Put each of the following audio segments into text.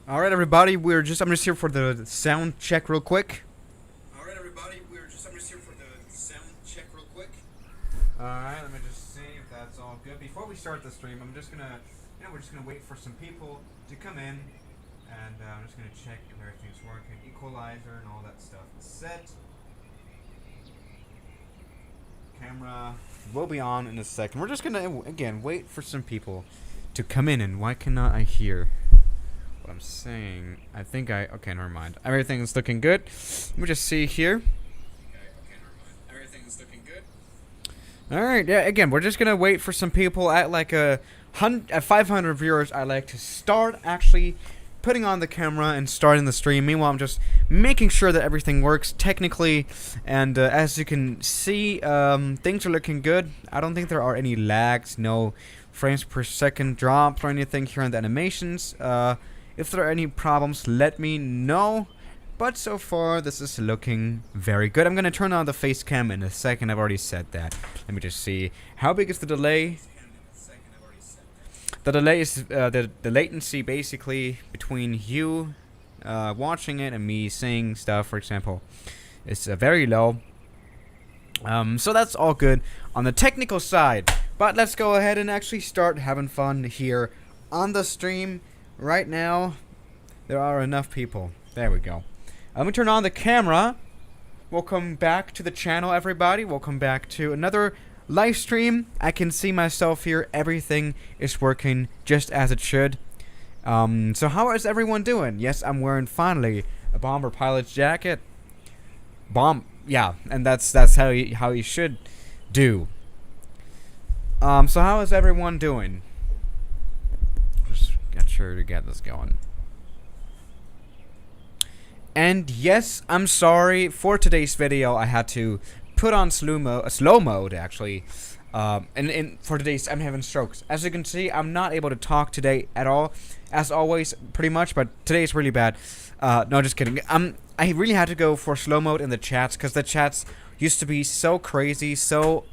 All right, everybody. I'm just here for the sound check real quick. All right, let me just see if that's all good. Before we start the stream, I'm just gonna, we're just gonna wait for some people to come in, and I'm just gonna check if everything's working. Equalizer and all that stuff is set. Camera will be on in a second. We're just gonna again wait for some people to come in. And why cannot I hear what I'm saying? Okay, never mind. Everything's looking good. Let me just see here. Alright, yeah, again, we're just gonna wait for some people at like at 500 viewers. I like to start actually putting on the camera and starting the stream. Meanwhile, I'm just making sure that everything works technically, and as you can see, things are looking good. I don't think there are any lags, no frames per second drops or anything here in the animations. If there are any problems, let me know. But so far, this is looking very good. I'm going to turn on the face cam in a second. I've already said that. Let me just see. How big is the delay? The delay is the latency basically between you watching it and me saying stuff, for example. It's very low. So that's all good on the technical side. But let's go ahead and actually start having fun here on the stream. Right now, there are enough people. There we go. Let me turn on the camera. Welcome back to the channel, everybody. Welcome back to another live stream. I can see myself here. Everything is working just as it should. So how is everyone doing? Yes, I'm wearing finally a bomber pilot's jacket. Yeah, and that's how you should do. So how is everyone doing? Just get sure to get this going. And yes, I'm sorry for today's video. I had to put on slow mode actually. And for today's, I'm having strokes. As you can see, I'm not able to talk today at all. As always, pretty much. But today's really bad. No, just kidding. I really had to go for slow mode in the chats because the chats used to be so crazy, so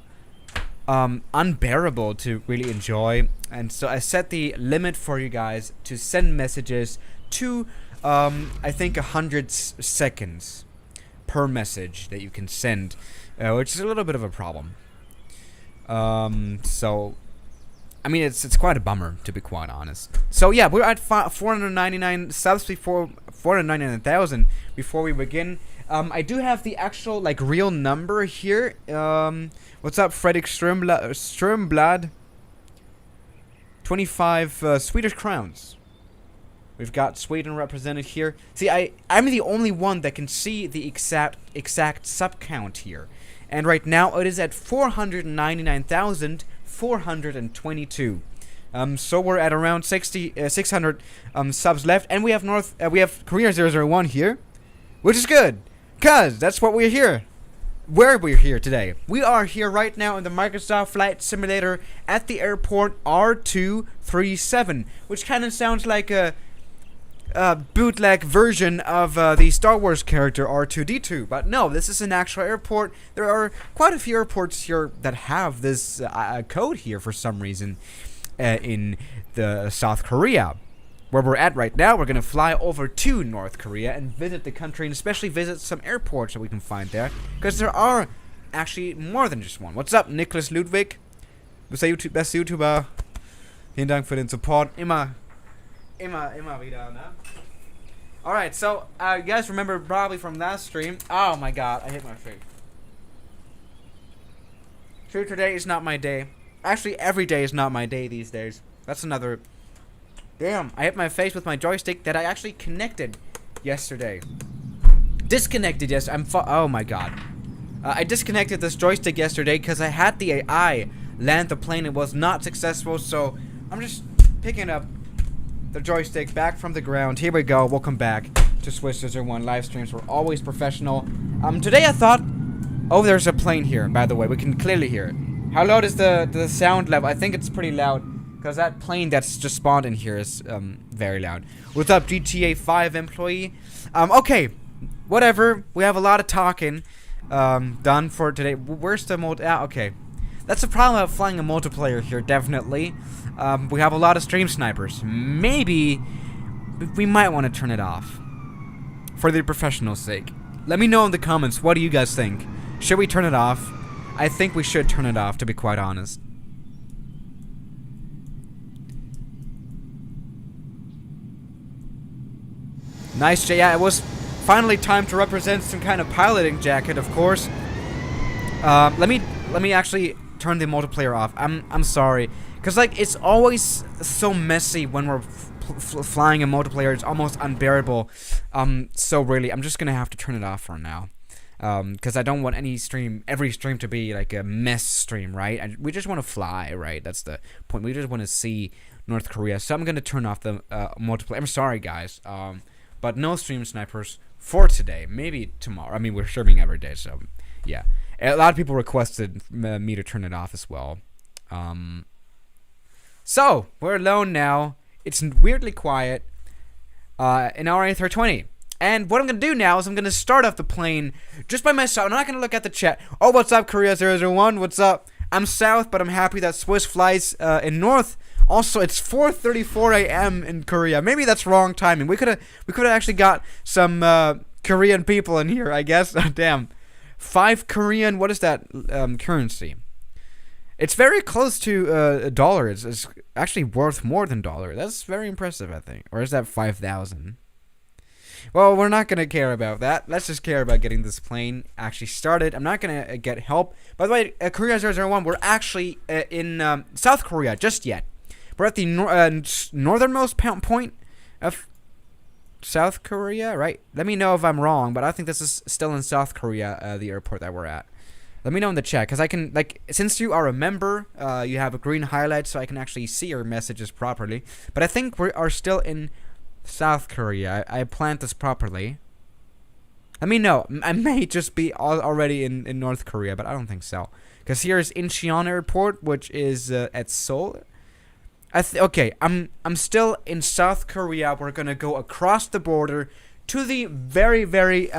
unbearable to really enjoy. And so I set the limit for you guys to send messages to I think 100 seconds per message that you can send, which is a little bit of a problem. So, I mean, it's quite a bummer, to be quite honest. So yeah, we're at 499 subs before 499,000 before we begin. I do have the actual like real number here. What's up, Fredrik Strömblad? 25 Swedish crowns. We've got Sweden represented here. See, I'm the only one that can see the exact sub count here. And right now it is at 499,422. So we're at around 600 subs left, and we have Korea 001 here, which is good, cuz that's what we're here. Where we're here today. We are here right now in the Microsoft Flight Simulator at the airport R237, which kind of sounds like a bootleg version of the Star Wars character R2D2, but no, this is an actual airport. There are quite a few airports here that have this code here for some reason in the South Korea. Where we're at right now, we're going to fly over to North Korea and visit the country, and especially visit some airports that we can find there, because there are actually more than just one. What's up, Nicholas Ludwig? Bester YouTuber. Vielen Dank für den Support. Immer wieder, ne? Alright, so, you guys remember probably from last stream. Oh my god, I hit my face. True, today is not my day. Actually, every day is not my day these days. That's another... Damn, I hit my face with my joystick that I actually connected yesterday. Disconnected yesterday. Oh my god. I disconnected this joystick yesterday because I had the AI land the plane. It was not successful, so I'm just picking up the joystick back from the ground. Here we go. Welcome back to Swiss Scissor 1 live streams. We're always professional. Today I thought... Oh, there's a plane here, by the way. We can clearly hear it. How loud is the sound level? I think it's pretty loud, because that plane that's just spawned in here is very loud. What's up, GTA 5 employee? Okay. Whatever. We have a lot of talking done for today. Where's the mode? Okay. That's the problem of flying a multiplayer here, definitely. We have a lot of stream snipers. Maybe we might want to turn it off. For the professional sake. Let me know in the comments, what do you guys think? Should we turn it off? I think we should turn it off, to be quite honest. Nice, Jay. Yeah, it was finally time to represent some kind of piloting jacket, of course. Let me actually turn the multiplayer off. I'm sorry, cause like it's always so messy when we're flying in multiplayer. It's almost unbearable. So really, I'm just gonna have to turn it off for now. Cause I don't want every stream to be like a mess stream, right? We just want to fly, right? That's the point. We just want to see North Korea. So I'm gonna turn off the multiplayer. I'm sorry, guys. But no stream snipers for today. Maybe tomorrow. I mean, we're streaming every day, so yeah. A lot of people requested me to turn it off as well. So we're alone now. It's weirdly quiet in our A320. And what I'm going to do now is I'm going to start off the plane just by myself. I'm not going to look at the chat. Oh, what's up, Korea001? What's up? I'm south, but I'm happy that Swiss flies in north. Also, it's 4:34 a.m. in Korea. Maybe that's wrong timing. We could have actually got some Korean people in here, I guess. Damn. 5 Korean, what is that currency? It's very close to a dollar. It's actually worth more than $1. That's very impressive, I think. Or is that 5,000? Well, we're not going to care about that. Let's just care about getting this plane actually started. I'm not going to get help. By the way, Korea001, we're actually in South Korea just yet. We're at the northernmost point of South Korea, right? Let me know if I'm wrong, but I think this is still in South Korea, the airport that we're at. Let me know in the chat, because I can, like, since you are a member, you have a green highlight, so I can actually see your messages properly. But I think we are still in South Korea. I planned this properly. Let me know. I may just be already in North Korea, but I don't think so. Because here is Incheon Airport, which is at Seoul. Okay, I'm still in South Korea. We're gonna go across the border to the very, very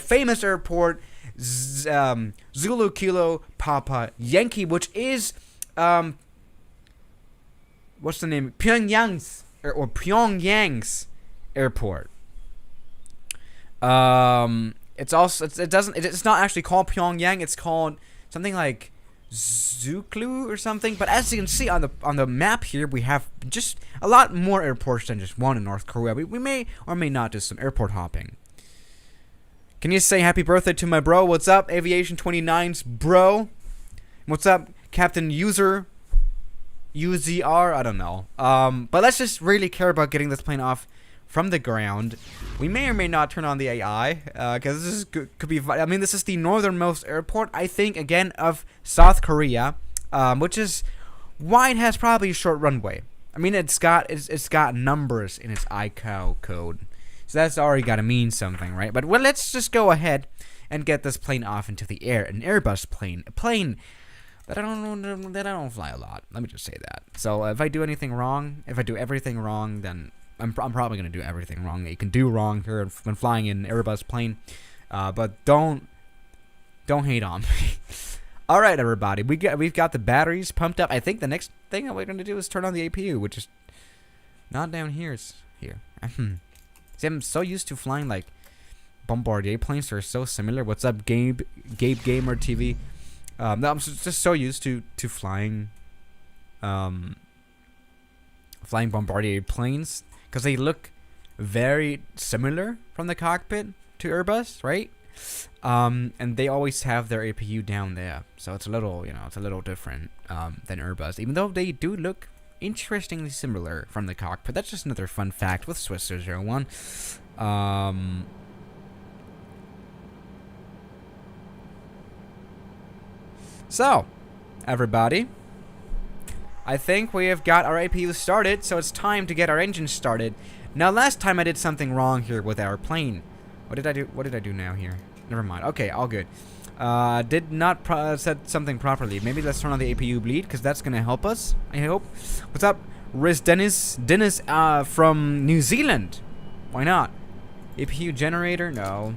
famous airport, Zulu Kilo Papa Yankee, which is what's the name? Pyongyang's Pyongyang's airport. It's not actually called Pyongyang. It's called something like Zuklu or something. But as you can see on the map here, we have just a lot more airports than just one in North Korea. We may or may not do some airport hopping. Can you say happy birthday to my bro? What's up, Aviation 29's bro? What's up, Captain User UZR? I don't know. But let's just really care about getting this plane off from the ground. We may or may not turn on the AI, because this could be. I mean, this is the northernmost airport, I think, again, of South Korea, which is why it has probably a short runway. I mean, it's got numbers in its ICAO code, so that's already got to mean something, right? But well, let's just go ahead and get this plane off into the air. An Airbus plane, a plane that I don't fly a lot. Let me just say that. So if I do anything wrong, if I do everything wrong, then I'm probably gonna do everything wrong that you can do wrong here when flying an Airbus plane. But don't hate on me. All right, everybody, we've got the batteries pumped up. I think the next thing that we're gonna do is turn on the APU, which is not down here. It's here. See, I'm so used to flying like Bombardier planes. They're so similar. What's up, Gabe Gamer TV? No, I'm just so used to flying flying Bombardier planes because they look very similar from the cockpit to Airbus, right? And they always have their APU down there, so it's a little, it's a little different than Airbus, even though they do look interestingly similar from the cockpit. That's just another fun fact with Swiss 001. So, everybody, I think we have got our APU started, so it's time to get our engine started. Now, last time I did something wrong here with our plane. What did I do? What did I do now here? Never mind. Okay, all good. Did not set something properly. Maybe let's turn on the APU bleed, because that's gonna help us, I hope. What's up, Riz Dennis from New Zealand? Why not? APU generator? No.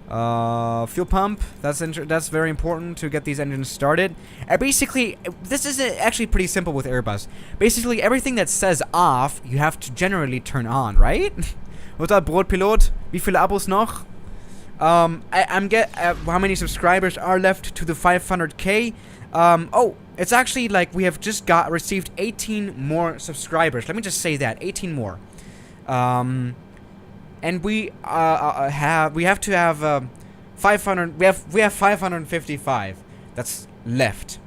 Fuel pump. That's very important to get these engines started. Basically, this is actually pretty simple with Airbus. Basically, everything that says off, you have to generally turn on, right? What's up, Brotpilot? Wie viele Abos noch? How many subscribers are left to the 500k? Oh, it's actually like we have just received 18 more subscribers. Let me just say that 18 more. And we have to have 500. We have 555. That's left.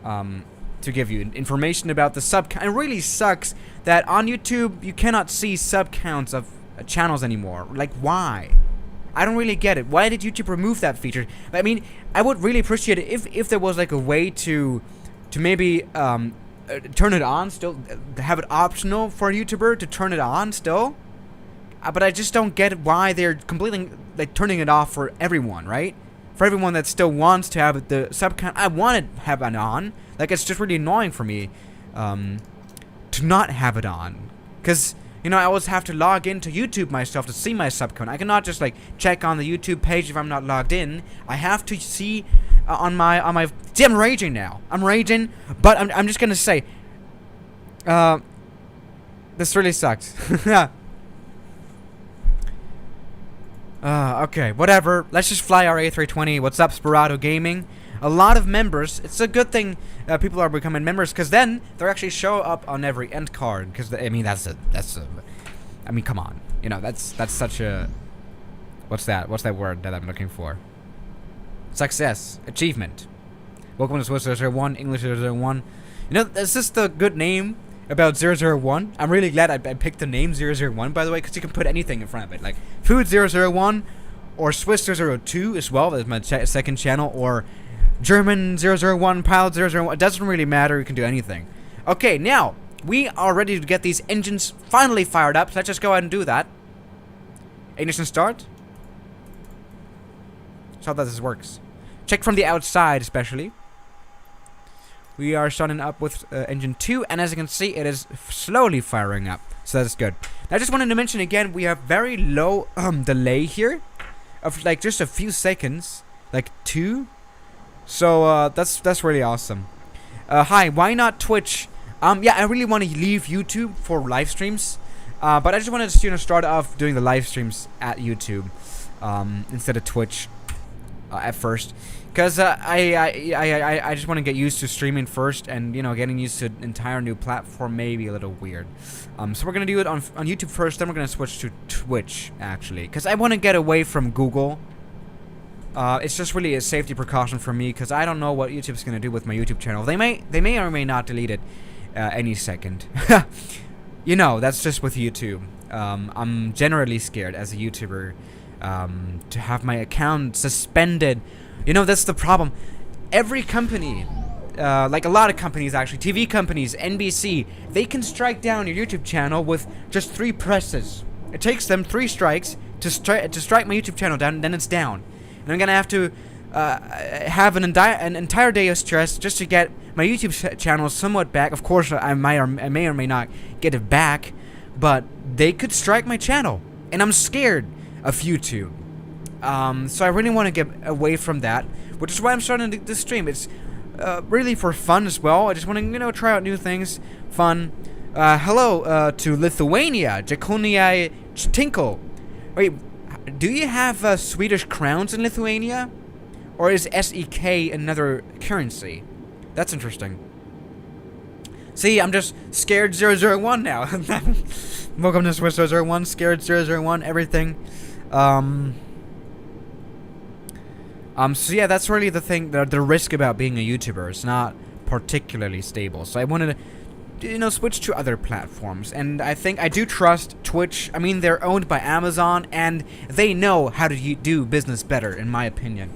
To give you information about the sub count. It really sucks that on YouTube you cannot see sub counts of channels anymore. Like, why? I don't really get it. Why did YouTube remove that feature? I mean, I would really appreciate it if there was like a way to maybe turn it on still, have it optional for a YouTuber to turn it on still. But I just don't get why they're completely like turning it off for everyone, right? For everyone that still wants to have the sub count, I want to have it on. Like, it's just really annoying for me to not have it on, because you know I always have to log into YouTube myself to see my sub count. I cannot just like check on the YouTube page if I'm not logged in. I have to see on my. See, I'm raging now. I'm raging, but I'm just gonna say, this really sucks. Okay, whatever. Let's just fly our A320. What's up, Sporado Gaming? A lot of members. It's a good thing people are becoming members, because then they actually show up on every end card. Because I mean, I mean, come on. You know, that's such a. What's that? What's that word that I'm looking for? Success, achievement. Welcome to Swiss 001, English 001. You know, is this the good name about 001? I'm really glad I picked the name 001, by the way, because you can put anything in front of it, like Food 001, or Swiss 002 as well. That's my second channel, or German 001, Pilot 001. It doesn't really matter. You can do anything. Okay, now we are ready to get these engines finally fired up. So let's just go ahead and do that. Ignition start. That's how this works. Check from the outside, especially. We are starting up with engine 2, and as you can see, it is slowly firing up. So that's good. I just wanted to mention again, we have very low delay here, of like just a few seconds, like 2. So that's really awesome. Hi, why not Twitch? Yeah, I really want to leave YouTube for live streams, but I just wanted to start off doing the live streams at YouTube instead of Twitch at first. Because I just want to get used to streaming first, and you know, getting used to an entire new platform may be a little weird. So we're gonna do it on YouTube first, then we're gonna switch to Twitch actually, because I want to get away from Google. It's just really a safety precaution for me, because I don't know what YouTube's gonna do with my YouTube channel. They may or may not delete it any second. You know, that's just with YouTube. I'm generally scared as a YouTuber to have my account suspended. You know, that's the problem. Every company, like a lot of companies actually, TV companies, NBC, they can strike down your YouTube channel with just 3 presses. It takes them 3 strikes to strike my YouTube channel down, and then it's down. And I'm gonna have to have an entire day of stress just to get my YouTube channel somewhat back. Of course, I may or may not get it back, but they could strike my channel, and I'm scared of YouTube. So I really want to get away from that, which is why I'm starting this stream. It's really for fun as well. I just want to, you know, try out new things, fun. Hello to Lithuania, Jakonia Tinkle. Wait, do you have Swedish crowns in Lithuania? Or is SEK another currency? That's interesting. See, I'm just scared 001 now. Welcome to Swiss 001, scared 001, everything. So yeah, that's really the thing, the risk about being a YouTuber. It's not particularly stable. So I wanted to, you know, switch to other platforms. And I think I do trust Twitch. I mean, they're owned by Amazon, and they know how to do business better, in my opinion.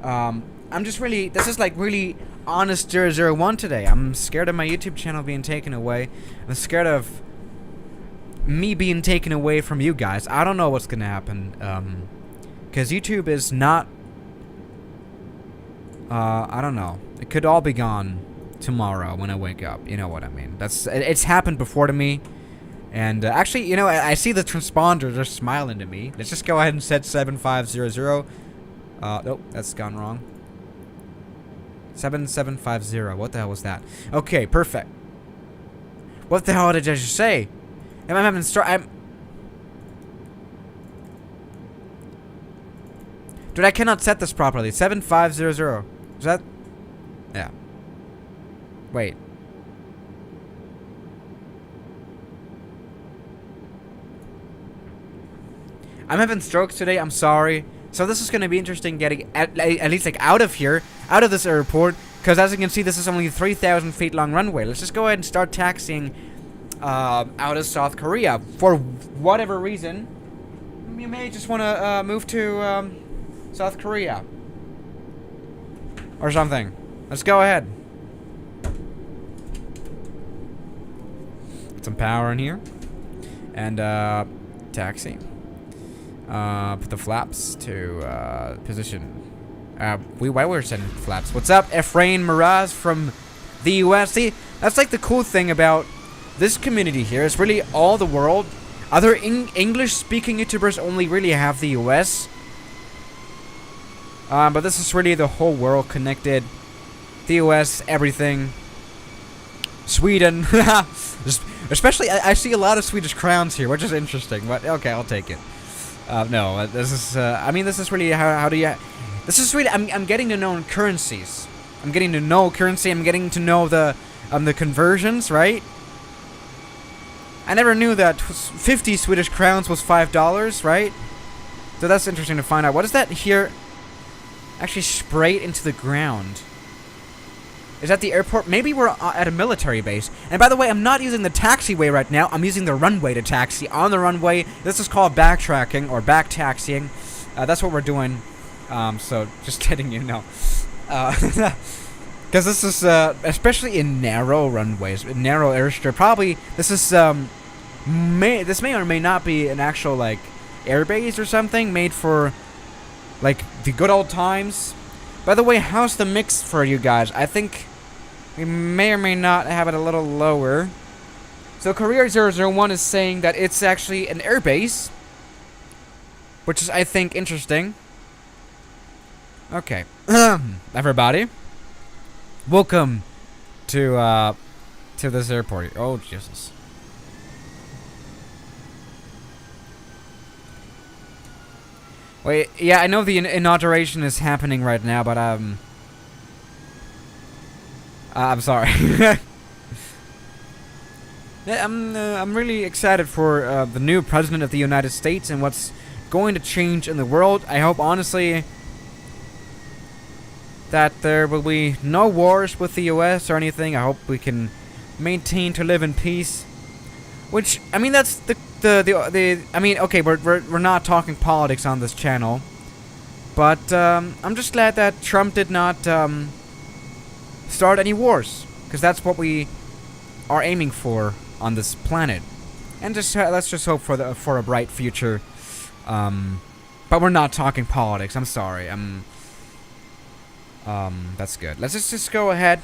I'm just really, this is like really honest 001 today. I'm scared of my YouTube channel being taken away. I'm scared of me being taken away from you guys. I don't know what's gonna happen. Because YouTube is not... I don't know. It could all be gone tomorrow when I wake up. You know what I mean. It's happened before to me, And actually, you know, I see the transponders are smiling to me. Let's just go ahead and set 7500. Nope, that's gone wrong. 7750. What the hell was that? Okay, perfect. What the hell did I just say? I'm having Dude, I cannot set this properly. 7500. Is that? Yeah. Wait. I'm having strokes today. I'm sorry. So this is going to be interesting getting at least like out of here, out of this airport, because as you can see, this is only a 3,000 feet long runway. Let's just go ahead and start taxiing out of South Korea. For whatever reason, you may just want to move to South Korea or something. Let's go ahead. Put some power in here and taxi. Put the flaps to position. Why we're sending flaps? What's up, Efrain Miraz from the US? See, that's like the cool thing about this community here. It's really all the world. Other English-speaking YouTubers only really have the US. But this is really the whole world connected. The US, everything. Sweden. Especially, I see a lot of Swedish crowns here, which is interesting. But okay, I'll take it. No, this is, I mean, this is really, how do you, this is really, I'm getting to know currencies. I'm getting to know currency, I'm getting to know the conversions, right? I never knew that 50 Swedish crowns was $5, right? So that's interesting to find out. What is that here? Actually sprayed into the ground. Is that the airport? Maybe we're at a military base. And by the way, I'm not using the taxiway right now. I'm using the runway to taxi. On the runway, this is called backtracking or back taxiing. That's what we're doing. So just letting you know. Because this is, especially in narrow runways, in narrow airstrip, probably this is, this may or may not be an actual, like, airbase or something made for, like, the good old times. By the way, how's the mix for you guys? I think we may or may not have it a little lower. So Career 001 is saying that it's actually an airbase, which is, I think, interesting. Okay. Everybody, welcome to this airport. Oh, Jesus. Wait, yeah, I know the inauguration is happening right now, but I'm sorry. Yeah, I'm really excited for the new president of the United States and what's going to change in the world. I hope, honestly, that there will be no wars with the U.S. or anything. I hope we can maintain to live in peace. Which, I mean, that's I mean, okay, we're not talking politics on this channel, but I'm just glad that Trump did not start any wars, because that's what we are aiming for on this planet, and just let's just hope for a bright future. But we're not talking politics. I'm sorry. That's good. Let's just go ahead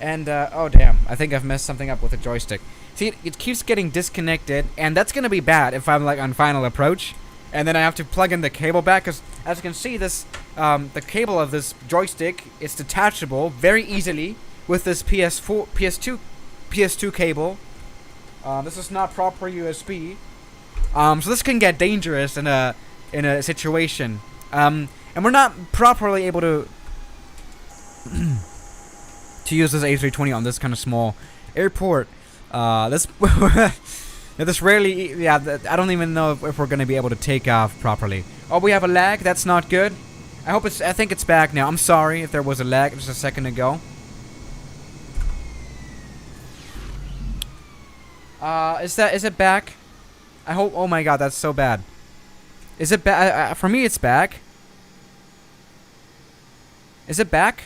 and oh damn, I think I've messed something up with the joystick. See, it keeps getting disconnected, and that's gonna be bad if I'm like on final approach, and then I have to plug in the cable back, because as you can see, this the cable of this joystick is detachable very easily with this PS2 cable. This is not proper USB, so this can get dangerous in a situation, and we're not properly able to use this A320 on this kind of small airport. This rarely, yeah, I don't even know if we're gonna be able to take off properly. Oh, we have a lag. That's not good. I think it's back now. I'm sorry if there was a lag just a second ago. Is it back? I hope. Oh my God, that's so bad. Is it back? For me, it's back. Is it back?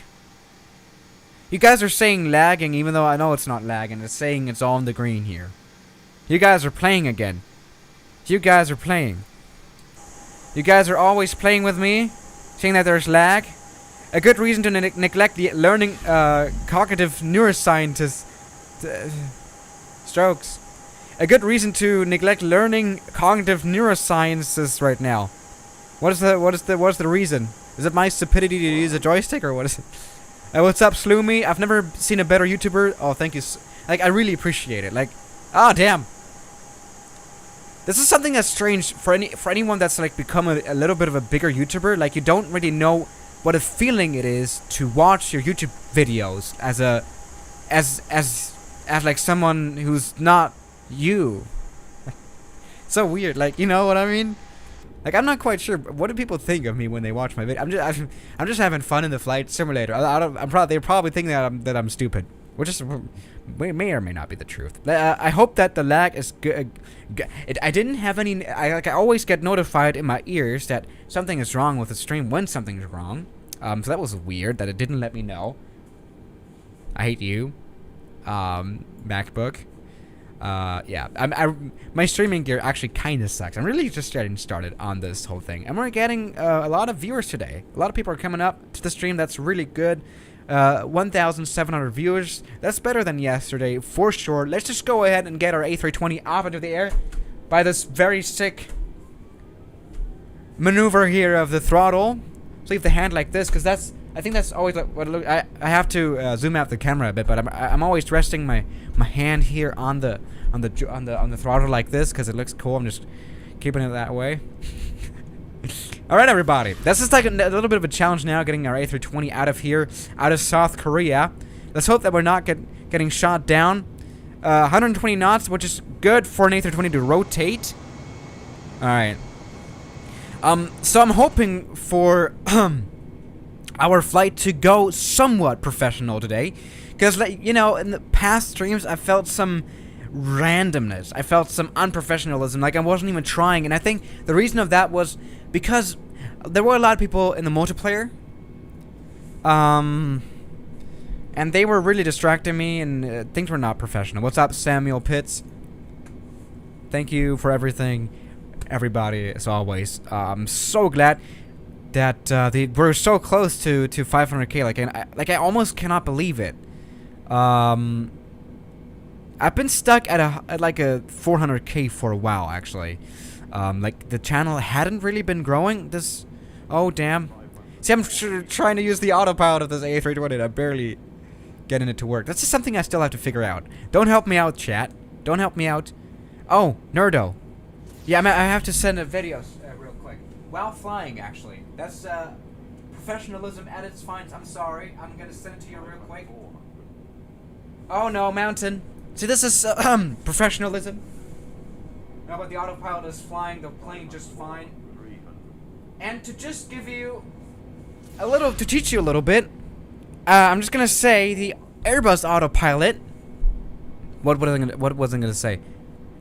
You guys are saying lagging, even though I know it's not lagging. It's saying it's all in the green here. You guys are playing again. You guys are playing. You guys are always playing with me, saying that there's lag. A good reason to neglect the learning cognitive neuroscientist strokes. a good reason to neglect learning cognitive neurosciences right now. What's the reason? Is it my stupidity to use a joystick, or what is it? What's up, Sloomy? I've never seen a better YouTuber. Oh, thank you. Like, I really appreciate it. Like, ah, damn. This is something that's strange for anyone that's like become a little bit of a bigger YouTuber. Like, you don't really know what a feeling it is to watch your YouTube videos as like someone who's not you. So weird. Like, you know what I mean? Like, I'm not quite sure. What do people think of me when they watch my video? I'm just having fun in the flight simulator. They probably think that I'm stupid, which is may or may not be the truth. I hope that the lag is good. I didn't have any. I always get notified in my ears that something is wrong with the stream when something's wrong. So that was weird that it didn't let me know. I hate you, MacBook. Yeah, my streaming gear actually kind of sucks. I'm really just getting started on this whole thing, and we're getting a lot of viewers today. A lot of people are coming up to the stream. That's really good. 1,700 viewers. That's better than yesterday for sure. Let's just go ahead and get our A320 off into the air by this very sick maneuver here of the throttle. So leave the hand like this, because I think that's always like what it looks. I have to zoom out the camera a bit, but I'm always resting my hand here on the throttle like this, because it looks cool. I'm just keeping it that way. All right, everybody. This is like a little bit of a challenge now, getting our A320 out of here, out of South Korea. Let's hope that we're not getting shot down. 120 knots, which is good for an A320 to rotate. All right. So I'm hoping for our flight to go somewhat professional today, because, like, you know, in the past streams I felt some randomness. I felt some unprofessionalism, like I wasn't even trying, and I think the reason of that was because there were a lot of people in the multiplayer, and they were really distracting me, and things were not professional. What's up, Samuel Pitts? Thank you for everything, everybody, as always. I'm so glad that we're so close to 500k. I almost cannot believe it. I've been stuck at like a 400k for a while, actually. Like, the channel hadn't really been growing. Oh damn. See, I'm trying to use the autopilot of this A320 and I'm barely getting it to work. That's just something I still have to figure out. Don't help me out, chat. Don't help me out. Oh, Nerdo. Yeah, I have to send a video real quick. While flying, actually. That's professionalism at its finest. I'm sorry. I'm gonna send it to you real quick. Oh no, Mountain. See, this is professionalism. No, but the autopilot is flying the plane just fine. And to just give you to teach you a little bit, I'm just gonna say the Airbus autopilot. What was I gonna say?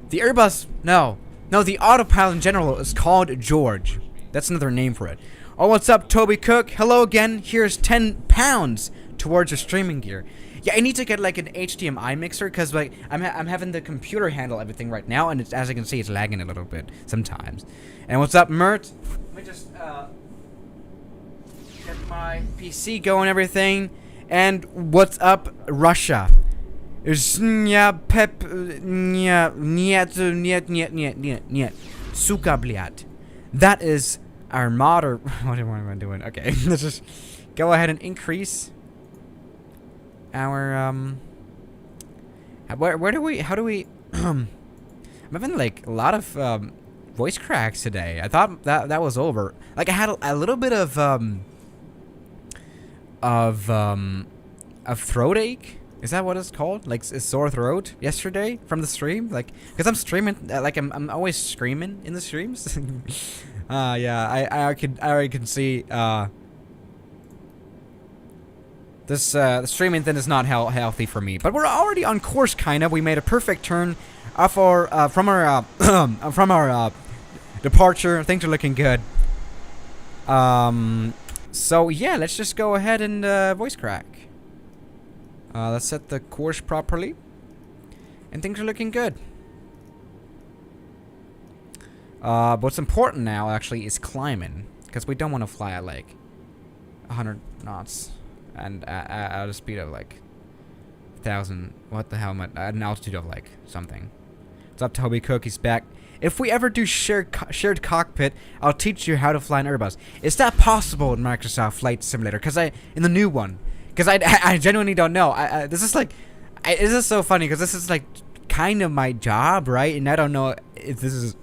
The Airbus. No, the autopilot in general is called George. That's another name for it. Oh, what's up, Toby Cook? Hello again. Here's 10 pounds towards your streaming gear. Yeah, I need to get like an HDMI mixer, because like I'm having the computer handle everything right now, and as I can see, it's lagging a little bit sometimes. And what's up, Mert? Let me just get my PC going, everything. And what's up, Russia? Suka bliat. That is our motto. What am I doing? Okay, let's just go ahead and increase our how do we I'm having like a lot of voice cracks today. I thought that was over. Like, I had a little bit of throat ache. Is that what it's called? Like a sore throat yesterday from the stream? Like, because I'm streaming, like I'm always screaming in the streams. Yeah, I already can see this the streaming thing is not healthy for me. But we're already on course, kinda. We made a perfect turn off our from our departure. Things are looking good. So yeah, let's just go ahead and voice crack. Let's set the course properly, and things are looking good. What's important now actually is climbing, because we don't want to fly at like 100 knots and at a speed of like 1,000. What the hell am I? At an altitude of like something. What's up, Toby Cook? He's back. If we ever do shared cockpit, I'll teach you how to fly an Airbus. Is that possible in Microsoft Flight Simulator? In the new one. Because I genuinely don't know. This is like, this is so funny because this is like kind of my job, right? And I don't know if this is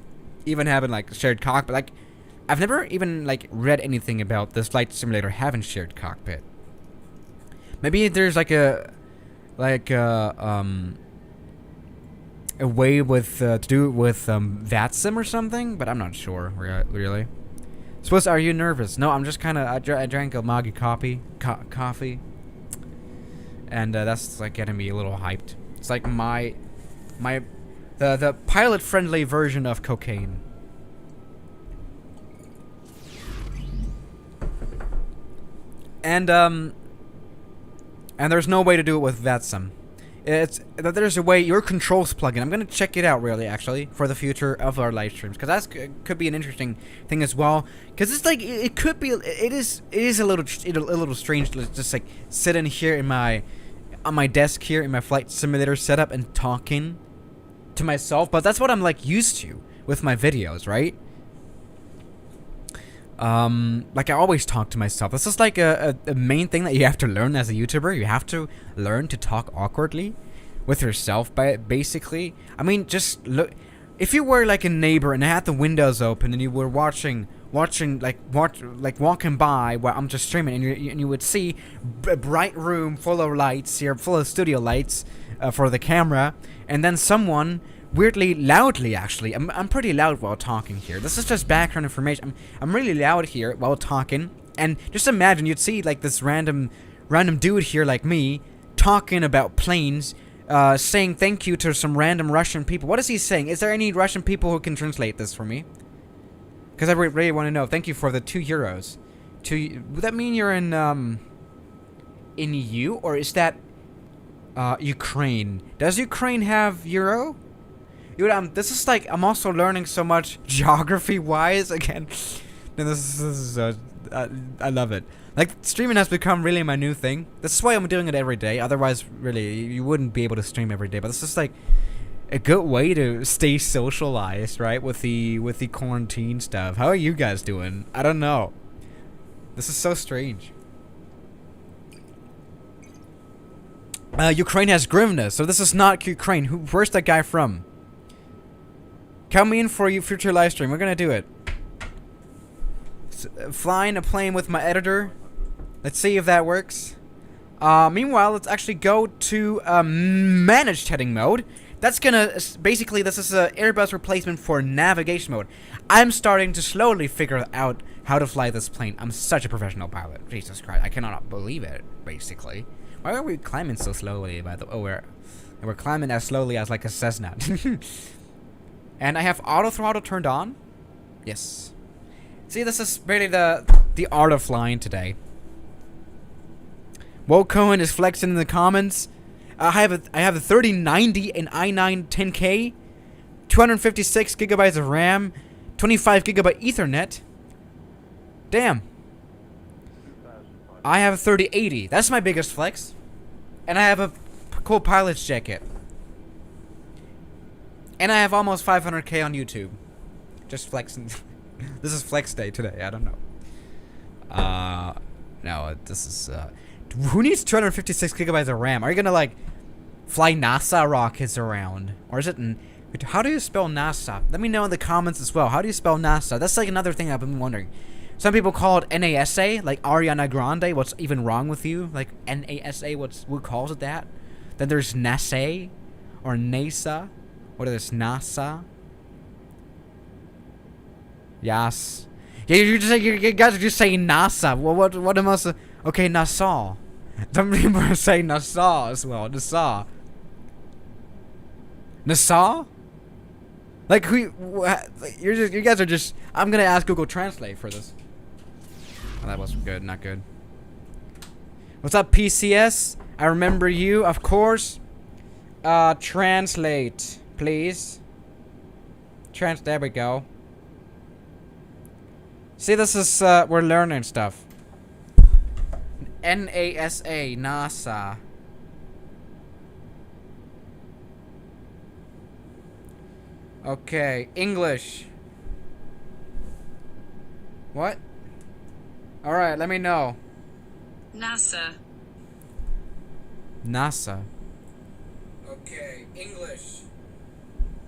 even having like shared cockpit. Like, I've never even like read anything about this Flight Simulator having shared cockpit. Maybe there's like a way with to do it with VATSIM or something, but I'm not sure really. Suppose, are you nervous? No, I'm just kind of. I drank a Maggi coffee, and that's like getting me a little hyped. It's like the pilot friendly version of cocaine. And there's no way to do it with VATSIM. There's a way, your controls plugin. I'm gonna check it out really, actually, for the future of our live streams, because that could be an interesting thing as well. Because it's like it is a little strange to just like sit in here on my desk here in my flight simulator setup and talking to myself. But that's what I'm like used to with my videos, right? Like I always talk to myself. This is like a main thing that you have to learn as a YouTuber. You have to learn to talk awkwardly with yourself, basically. I mean, just look. If you were like a neighbor and I had the windows open and you were walking by while I'm just streaming, and you would see a bright room full of lights here, full of studio lights for the camera, and then someone weirdly loudly, actually. I'm pretty loud while talking here. This is just background information. I'm really loud here while talking. And just imagine you'd see like this random dude here like me talking about planes, saying thank you to some random Russian people. What is he saying? Is there any Russian people who can translate this for me? Because I really want to know. Thank you for the €2. Would that mean you're in EU, or is that Ukraine? Does Ukraine have euro? Dude, this is like, I'm also learning so much geography-wise again. And this is I love it. Like, streaming has become really my new thing. This is why I'm doing it every day. Otherwise, really, you wouldn't be able to stream every day. But this is like a good way to stay socialized, right? With the quarantine stuff. How are you guys doing? I don't know. This is so strange. Ukraine has Grivna, so this is not Ukraine. Where's that guy from? Count me in for you future live stream. We're gonna do it. Flying a plane with my editor. Let's see if that works. Meanwhile, let's actually go to managed heading mode. That's gonna basically, this is an Airbus replacement for navigation mode. I'm starting to slowly figure out how to fly this plane. I'm such a professional pilot. Jesus Christ, I cannot believe it. Basically, why are we climbing so slowly? By the we're climbing as slowly as like a Cessna. And I have auto throttle turned on. Yes. See, this is really the art of flying today. Woe Cohen is flexing in the comments. I have a 3090 and i9 10K, 256 gigabytes of RAM, 25 gigabyte Ethernet. Damn. I have a 3080. That's my biggest flex. And I have a cool pilot's jacket. And I have almost 500k on YouTube. Just flexing. This is flex day today. I don't know. No, this is, who needs 256 gigabytes of RAM? Are you gonna, like, fly NASA rockets around? Or is it, how do you spell NASA? Let me know in the comments as well. How do you spell NASA? That's, like, another thing I've been wondering. Some people call it NASA, like Ariana Grande. What's even wrong with you? Like, NASA, who calls it that? Then there's NASA, or NASA. What is this? NASA? Yes. Yeah, you guys are just saying NASA. Well, what am I supposed to... Okay, Nassau. Some people are saying Nassau as well. Nassau. Nassau? Like, you guys are just... I'm gonna ask Google Translate for this. Oh, that wasn't good. Not good. What's up, PCS? I remember you, of course. Translate, please. There we go. See, this is, we're learning stuff. NASA, NASA. Okay, English. What? Alright, let me know. NASA. NASA. Okay, English.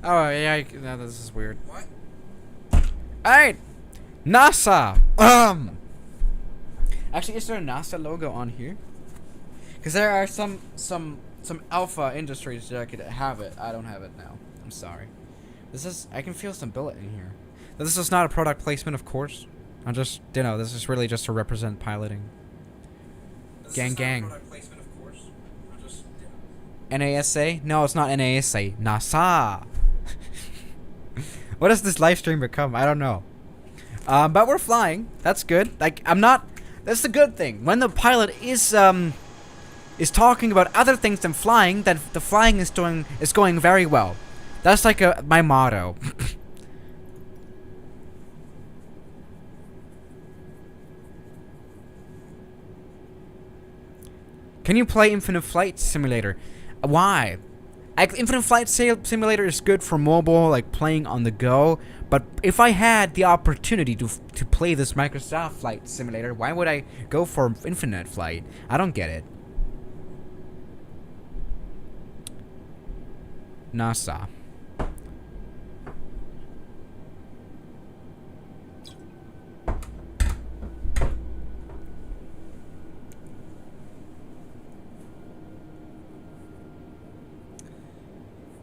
Oh, yeah, no, this is weird. What? Alright! NASA! Actually, is there a NASA logo on here? Because there are some Alpha Industries that I could have it. I don't have it now. I'm sorry. I can feel some billet in here. This is not a product placement, of course. I'm just, this is really just to represent piloting. Gang. Product placement, of course. I'm just, NASA? No, it's not NASA. NASA. What does this live stream become? I don't know. But we're flying. That's good. Like, that's the good thing. When the pilot is talking about other things than flying, then the flying is going very well. That's like my motto. Can you play Infinite Flight Simulator? Why? Infinite Flight Simulator is good for mobile, like playing on the go. But if I had the opportunity to play this Microsoft Flight Simulator, why would I go for Infinite Flight? I don't get it. NASA.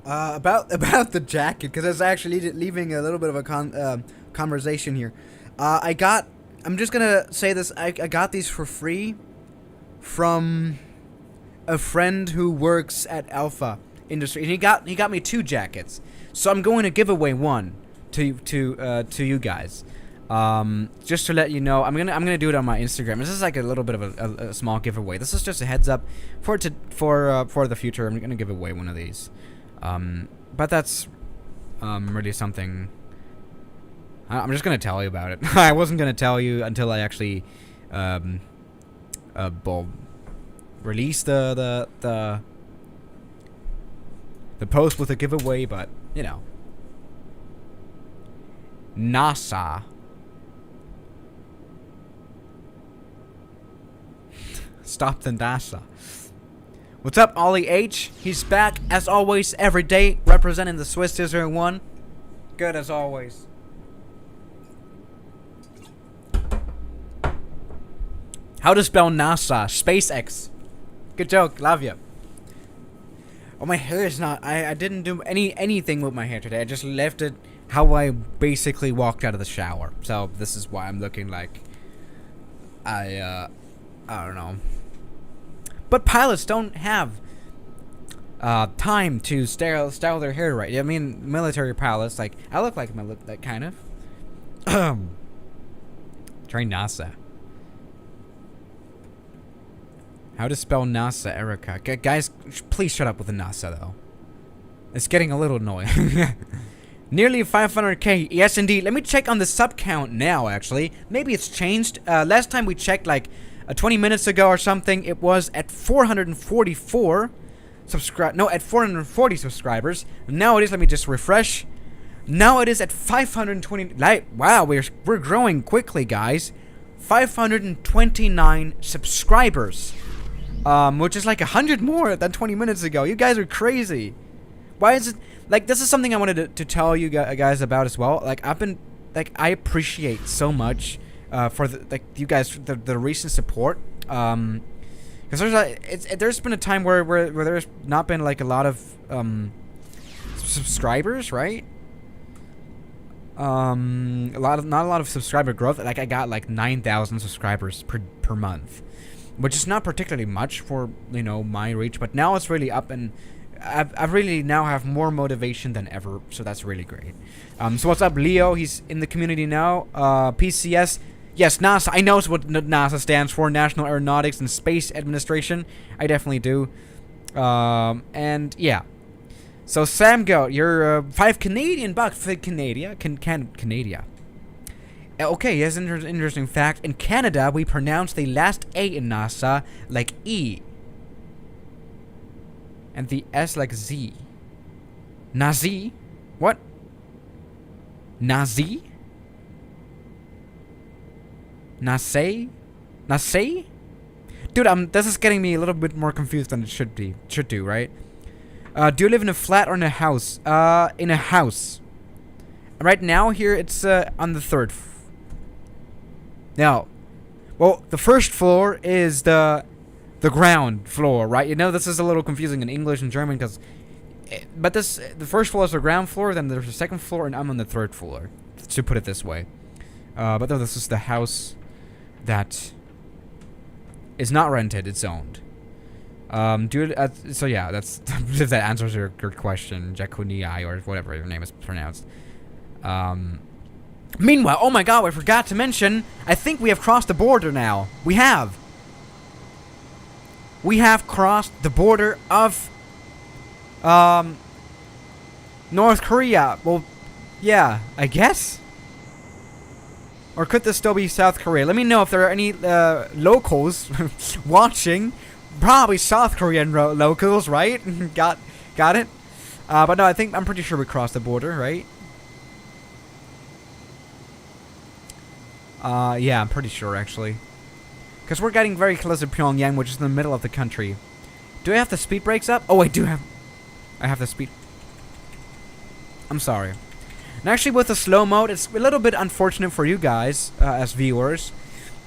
About the jacket, because it's actually leaving a little bit of a conversation here. I'm just gonna say this. I got these for free from a friend who works at Alpha Industry, and he got me 2 jackets. So I'm going to give away one to you guys. Just to let you know, I'm gonna do it on my Instagram. This is like a little bit of a small giveaway. This is just a heads up for the future. I'm gonna give away one of these. But that's really something. I'm just gonna tell you about it. I wasn't gonna tell you until I actually release the post with a giveaway. But you know, NASA. Stop the NASA. What's up, Ollie H? He's back, as always, every day, representing the Swiss 001. Good as always. How to spell NASA? SpaceX. Good joke, love you. Oh, my hair is not... I didn't do anything with my hair today. I just left it how I basically walked out of the shower. So, this is why I'm looking like... I don't know. But pilots don't have time to style their hair right. I mean, military pilots, like, I look like that kind of. Try NASA. How to spell NASA, Erica? Guys, please shut up with the NASA, though. It's getting a little annoying. Nearly 500k. Yes, indeed. Let me check on the sub count now, actually. Maybe it's changed. Last time we checked, like, 20 minutes ago or something, it was at 444 at 440 subscribers. Now it is, let me just refresh. Now it is at 520. Wow, we're growing quickly, guys. 529 subscribers. Which is like 100 more than 20 minutes ago. You guys are crazy. Why is it like, this is something I wanted to tell you guys about as well. Like, I appreciate so much for you guys, the recent support, because there's been a time where there's not been like a lot of subscribers, right? Not a lot of subscriber growth. Like, I got like 9,000 subscribers per month, which is not particularly much for, you know, my reach. But now it's really up, and I really now have more motivation than ever. So that's really great. So what's up, Leo? He's in the community now. PCS. Yes, NASA. I know what NASA stands for, National Aeronautics and Space Administration. I definitely do. And yeah. So Sam Goat, you're 5 Canadian bucks for Canada. Canada. Okay, here's an interesting fact. In Canada, we pronounce the last A in NASA like E. And the S like Z. Nazi? What? Nazi? Nase? Nase? Dude, this is getting me a little bit more confused than it should do, right? Do you live in a flat or in a house? In a house. Right now here it's on the third. Now, well, the first floor is the ground floor, right? You know, this is a little confusing in English and German because, but the first floor is the ground floor, then there's the second floor, and I'm on the third floor, to put it this way. But no, this is the house that is not rented; it's owned. So yeah, that's if that answers your question, Jakuniai, or whatever your name is pronounced. Meanwhile, oh my god, I forgot to mention, I think we have crossed the border now. We have. We have crossed the border of North Korea. Well, yeah, I guess. Or could this still be South Korea? Let me know if there are any locals watching. Probably South Korean locals, right? got it. But no, I'm pretty sure we crossed the border, right? Yeah, I'm pretty sure actually. Because we're getting very close to Pyongyang, which is in the middle of the country. Do I have the speed brakes up? Oh, I do have. I have the speed. I'm sorry. And actually, with the slow mode, it's a little bit unfortunate for you guys as viewers,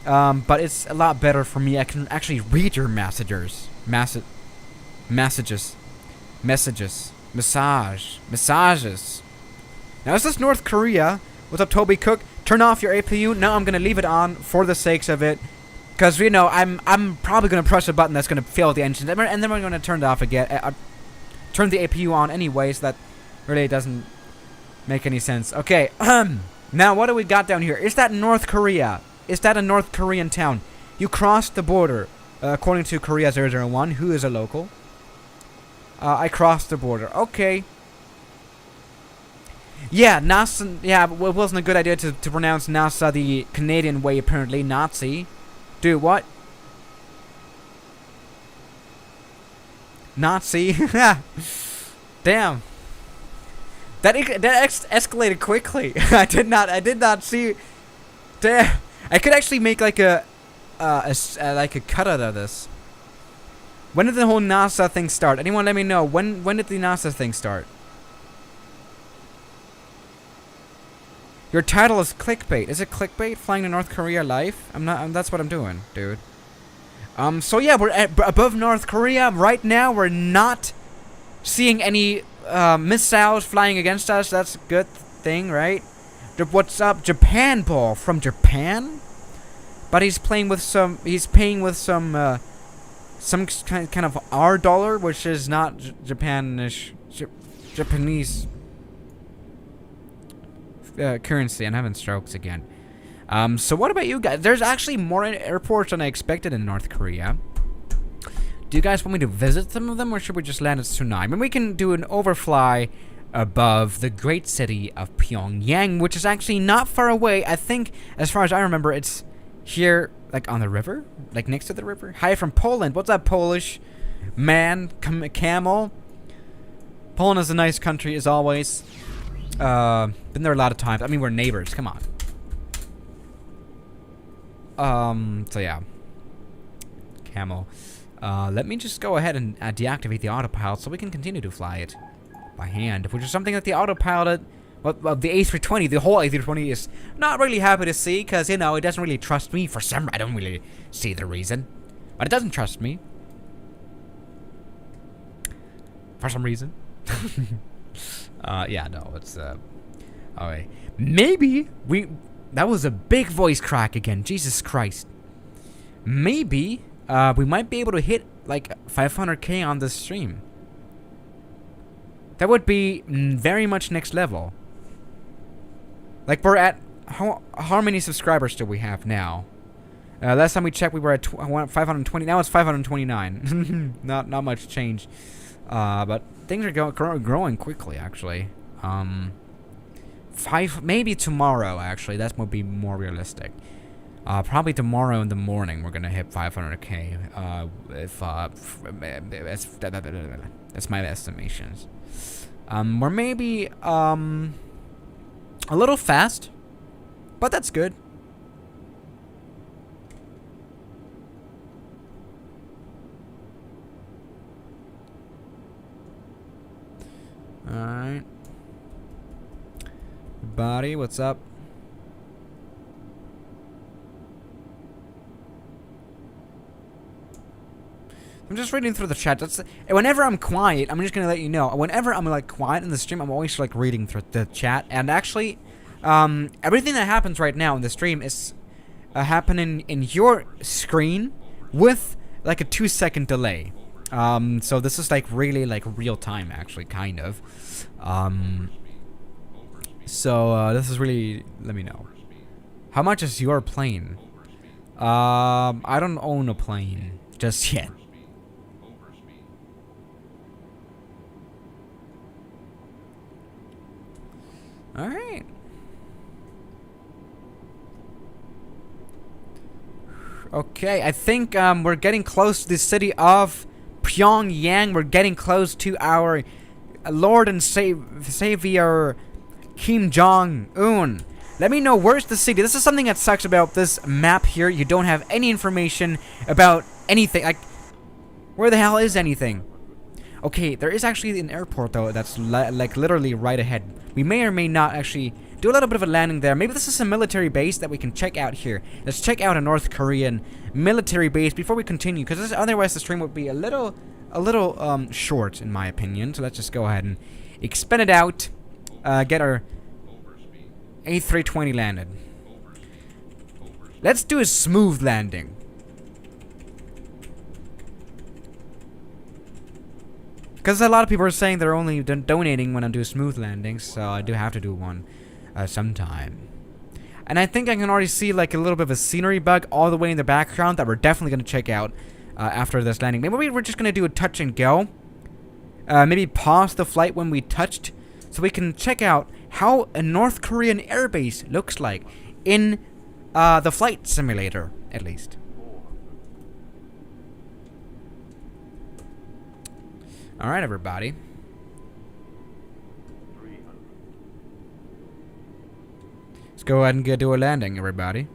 but it's a lot better for me. I can actually read your messages. Messages. Now, is this North Korea? What's up, Toby Cook? Turn off your APU. No, I'm gonna leave it on for the sakes of it, because you know I'm probably gonna press a button that's gonna fail the engine, and then we're gonna turn it off again. Turn the APU on anyways. That really doesn't make any sense. Okay. Now what do we got down here? Is that North Korea? Is that a North Korean town? You crossed the border, according to Korea 001, who is a local. I crossed the border. Okay. Yeah, NASA. Yeah, it wasn't a good idea to pronounce NASA the Canadian way, apparently. Nazi. Dude, what? Nazi. Damn. That escalated quickly. I did not see. Damn. I could actually make like a cut out of this. When did the whole NASA thing start? Anyone let me know. When did the NASA thing start? Your title is clickbait. Is it clickbait? Flying to North Korea live? I'm not. That's what I'm doing, dude. So yeah, we're above North Korea right now. We're not seeing any missiles flying against us. That's a good thing, right? What's up, Japan ball from Japan? But he's playing with some. He's paying with some kind of R dollar, which is not Japanese currency. I'm having strokes again. So what about you guys? There's actually more airports than I expected in North Korea. Do you guys want me to visit some of them, or should we just land at Sunai? I mean, we can do an overfly above the great city of Pyongyang, which is actually not far away. I think, as far as I remember, it's here, like on the river, like next to the river. Hi from Poland. What's up, Polish man? Camel. Poland is a nice country as always. Been there a lot of times. I mean, we're neighbors. Come on. So yeah. Camel. Let me just go ahead and deactivate the autopilot so we can continue to fly it by hand, which is something that the autopilot, well, the A320, the whole A320 is not really happy to see, because, you know, it doesn't really trust me for some. I don't really see the reason, but it doesn't trust me for some reason. Yeah, no, it's okay. Maybe that was a big voice crack again. Jesus Christ. Maybe we might be able to hit like 500k on this stream. That would be very much next level. Like, we're at how many subscribers do we have now? Last time we checked, we were at 520. Now it's 529. not much change. But things are growing quickly, actually. Maybe tomorrow, actually. That would be more realistic. Probably tomorrow in the morning we're gonna hit 500k. That's my estimations. Or maybe A little fast, but that's good. Alright. Body, what's up? I'm just reading through the chat. Whenever I'm quiet, I'm just gonna let you know. Whenever I'm like quiet in the stream, I'm always like reading through the chat. And actually, everything that happens right now in the stream is happening in your screen with like a 2-second delay. So this is like really like real time, actually, kind of. This is really. Let me know. How much is your plane? I don't own a plane just yet. All right. Okay, I think we're getting close to the city of Pyongyang. We're getting close to our Lord and Savior Kim Jong-un. Let me know, where's the city? This is something that sucks about this map here. You don't have any information about anything. Like, where the hell is anything? Okay, there is actually an airport, though, that's like literally right ahead. We may or may not actually do a little bit of a landing there. Maybe this is a military base that we can check out here. Let's check out a North Korean military base before we continue, because otherwise the stream would be a little short, in my opinion. So let's just go ahead and expand it out. Get our A320 landed. Let's do a smooth landing. Because a lot of people are saying they're only donating when I do smooth landings, so I do have to do one sometime. And I think I can already see like a little bit of a scenery bug all the way in the background that we're definitely going to check out after this landing. Maybe we're just going to do a touch and go. Maybe pause the flight when we touched, so we can check out how a North Korean airbase looks like in the flight simulator, at least. Alright, everybody. Let's go ahead and do a landing, everybody.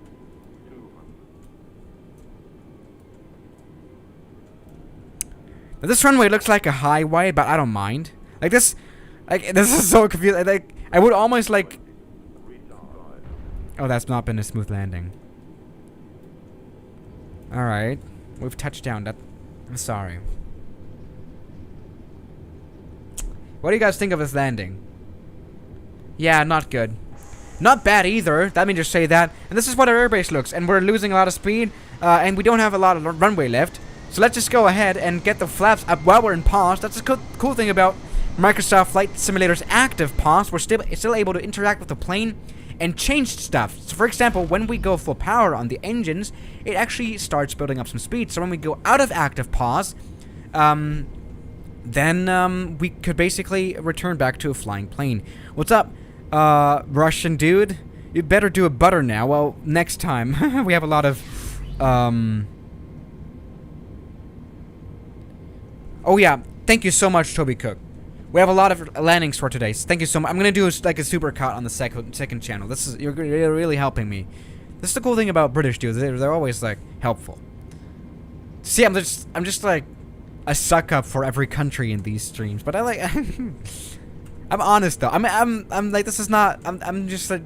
Now, this runway looks like a highway, but I don't mind. Like this is so confusing. Like, I would almost like... Oh, that's not been a smooth landing. Alright. We've touched down. I'm sorry. What do you guys think of this landing? Yeah, not good. Not bad either. Let me just say that. And this is what our airbase looks. And we're losing a lot of speed. And we don't have a lot of runway left. So let's just go ahead and get the flaps up while we're in pause. That's the cool thing about Microsoft Flight Simulator's active pause. We're still able to interact with the plane and change stuff. So for example, when we go full power on the engines, it actually starts building up some speed. So when we go out of active pause, then we could basically return back to a flying plane. What's up, Russian dude? You better do a butter now. Well, next time. We have a lot of, Oh yeah, thank you so much, Toby Cook. We have a lot of landings for today. Thank you so much. I'm gonna do like a super cut on the second channel. You're really helping me. This is the cool thing about British dudes. They're always like helpful. See, I'm just like a suck up for every country in these streams, but I like. I'm honest though. I'm like, this is not. I'm just like,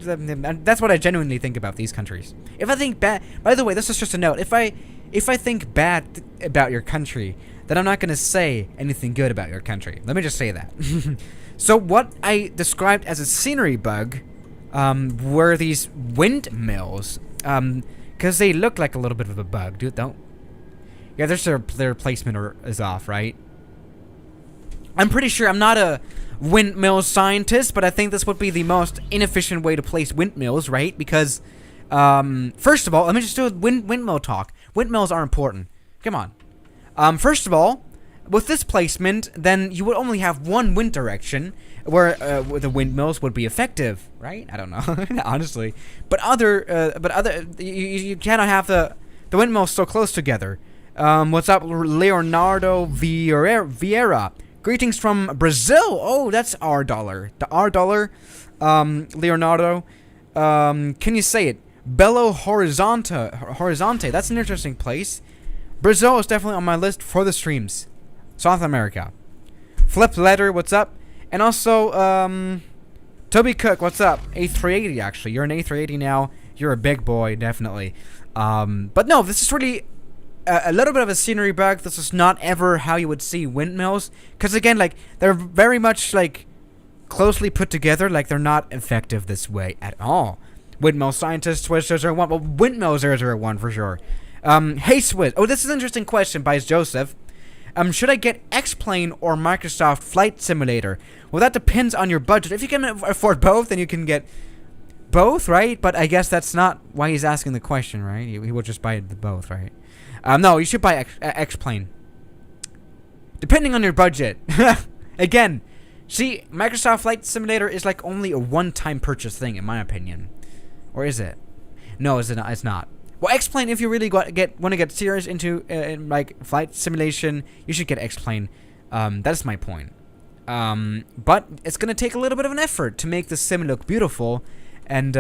that's what I genuinely think about these countries. If I think bad, by the way, this is just a note. If I think bad about your country, then I'm not gonna say anything good about your country. Let me just say that. So what I described as a scenery bug, were these windmills, because they look like a little bit of a bug, dude. Don't. Yeah, their placement is off, right? I'm pretty sure I'm not a windmill scientist, but I think this would be the most inefficient way to place windmills, right? Because, first of all, let me just do a windmill talk. Windmills are important. Come on. First of all, with this placement, then you would only have one wind direction where the windmills would be effective, right? I don't know, honestly. But you cannot have the windmills so close together. What's up, Leonardo Vieira? Greetings from Brazil. Oh, that's our dollar. The our dollar. Leonardo. Can you say it? Belo Horizonte. That's an interesting place. Brazil is definitely on my list for the streams. South America. Flip Letter, what's up? And also, Toby Cook, what's up? A380, actually. You're an A380 now. You're a big boy, definitely. But no, this is really a little bit of a scenery bug. This is not ever how you would see windmills. Because again, like, they're very much, like, closely put together. Like, they're not effective this way at all. Windmill Scientist, Swiss 001. Well, Windmill 001 for sure. Hey, Swiss. Oh, this is an interesting question by Joseph. Should I get X-Plane or Microsoft Flight Simulator? Well, that depends on your budget. If you can afford both, then you can get both, right? But I guess that's not why he's asking the question, right? He will just buy the both, right? No, you should buy X-Plane. Depending on your budget. Again, see, Microsoft Flight Simulator is like only a one-time purchase thing, in my opinion. Or is it? No, is it not? It's not. Well, X-Plane, if you really want to get serious into like flight simulation, you should get X-Plane. That's my point. But it's gonna take a little bit of an effort to make the sim look beautiful, and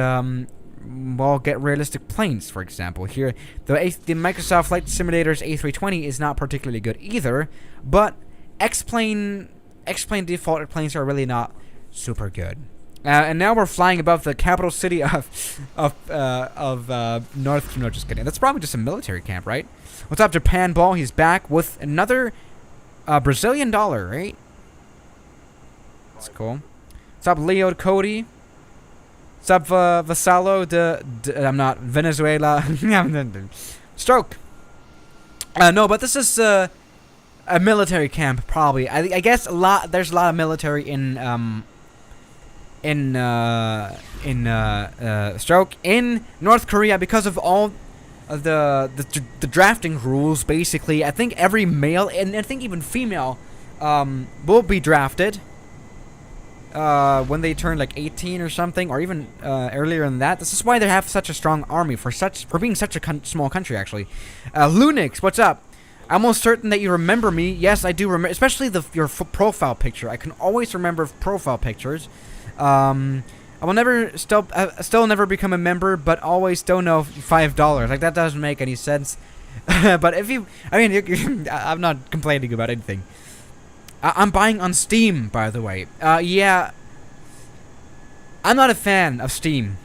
well, get realistic planes. For example, here the Microsoft Flight Simulator's A320 is not particularly good either, but X-Plane default planes are really not super good. And now we're flying above the capital city of North. No, just kidding. That's probably just a military camp, right? What's up, Japan Ball? He's back with another Brazilian dollar, right? That's cool. What's up, Leo Cody? What's up, Vassallo? I'm not Venezuela. Stroke. No, but this is a military camp, probably. I guess there's a lot of military in Stroke in North Korea because of all of the drafting rules. Basically, I think every male and I think even female will be drafted when they turn like 18 or something, or even earlier than that. This is why they have such a strong army for being such a small country. Actually, Lunix, what's up? I'm almost certain that you remember me. Yes, I do remember, especially your profile picture. I can always remember profile pictures. I will still never become a member, but always still know $5. Like, that doesn't make any sense. But if I'm not complaining about anything. I'm buying on Steam, by the way. Yeah. I'm not a fan of Steam.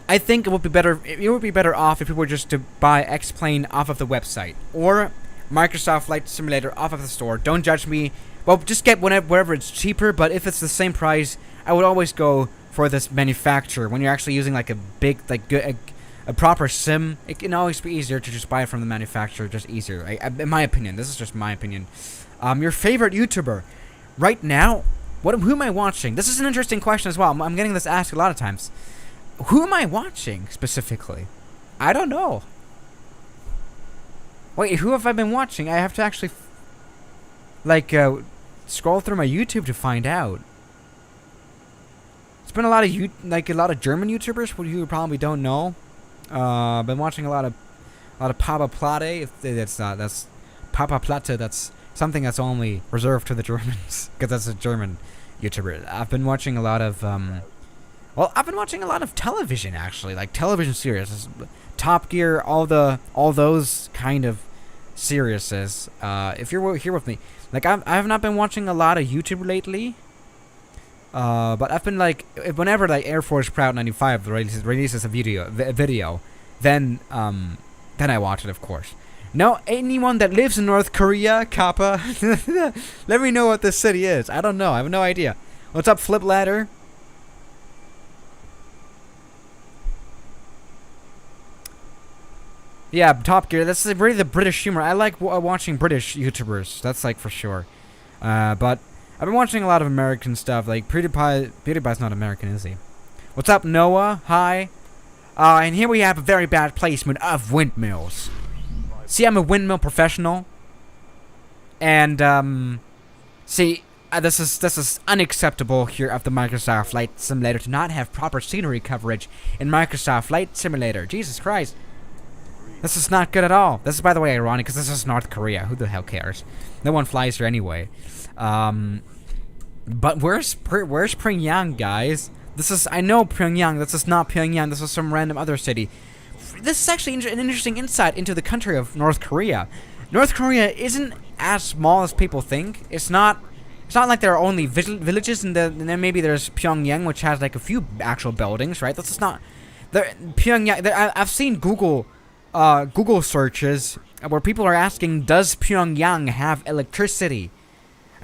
I think it would be better off if we were just to buy X-Plane off of the website, or Microsoft Flight Simulator off of the store. Don't judge me. Well, just get wherever it's cheaper, but if it's the same price, I would always go for this manufacturer. When you're actually using like a big, like a proper sim, it can always be easier to just buy it from the manufacturer, just easier. In my opinion, this is just my opinion. Your favorite YouTuber right now? Who am I watching? This is an interesting question as well. I'm getting this asked a lot of times. Who am I watching specifically? I don't know. Wait, who have I been watching? I have to actually scroll through my YouTube to find out. It's been a lot of German YouTubers who you probably don't know. I've been watching a lot of Papa Platte. That's Papa Platte. That's something that's only reserved to the Germans, because that's a German YouTuber. I've been watching a lot of I've been watching a lot of television, actually, like television series, Top Gear, all those kind of series. If you're here with me, like I have not been watching a lot of YouTube lately. But I've been whenever Air Force Proud 95 releases a video, then I watch it, of course. Now, anyone that lives in North Korea, Kappa, let me know what this city is. I don't know. I have no idea. What's up, Flip Ladder? Yeah, Top Gear. That's really the British humor. I like watching British YouTubers. That's for sure. But I've been watching a lot of American stuff. Like PewDiePie's not American, is he? What's up, Noah? Hi. And here we have a very bad placement of windmills. See, I'm a windmill professional. And see, this is unacceptable here of the Microsoft Flight Simulator to not have proper scenery coverage in Microsoft Flight Simulator. Jesus Christ. This is not good at all. This is, by the way, ironic because this is North Korea. Who the hell cares? No one flies here anyway. But where's Pyongyang, guys? I know Pyongyang. This is not Pyongyang. This is some random other city. This is actually an interesting insight into the country of North Korea. North Korea isn't as small as people think. It's not like there are only villages, and then maybe there's Pyongyang, which has like a few actual buildings, right? This is not Pyongyang. I've seen Google searches where people are asking, does Pyongyang have electricity?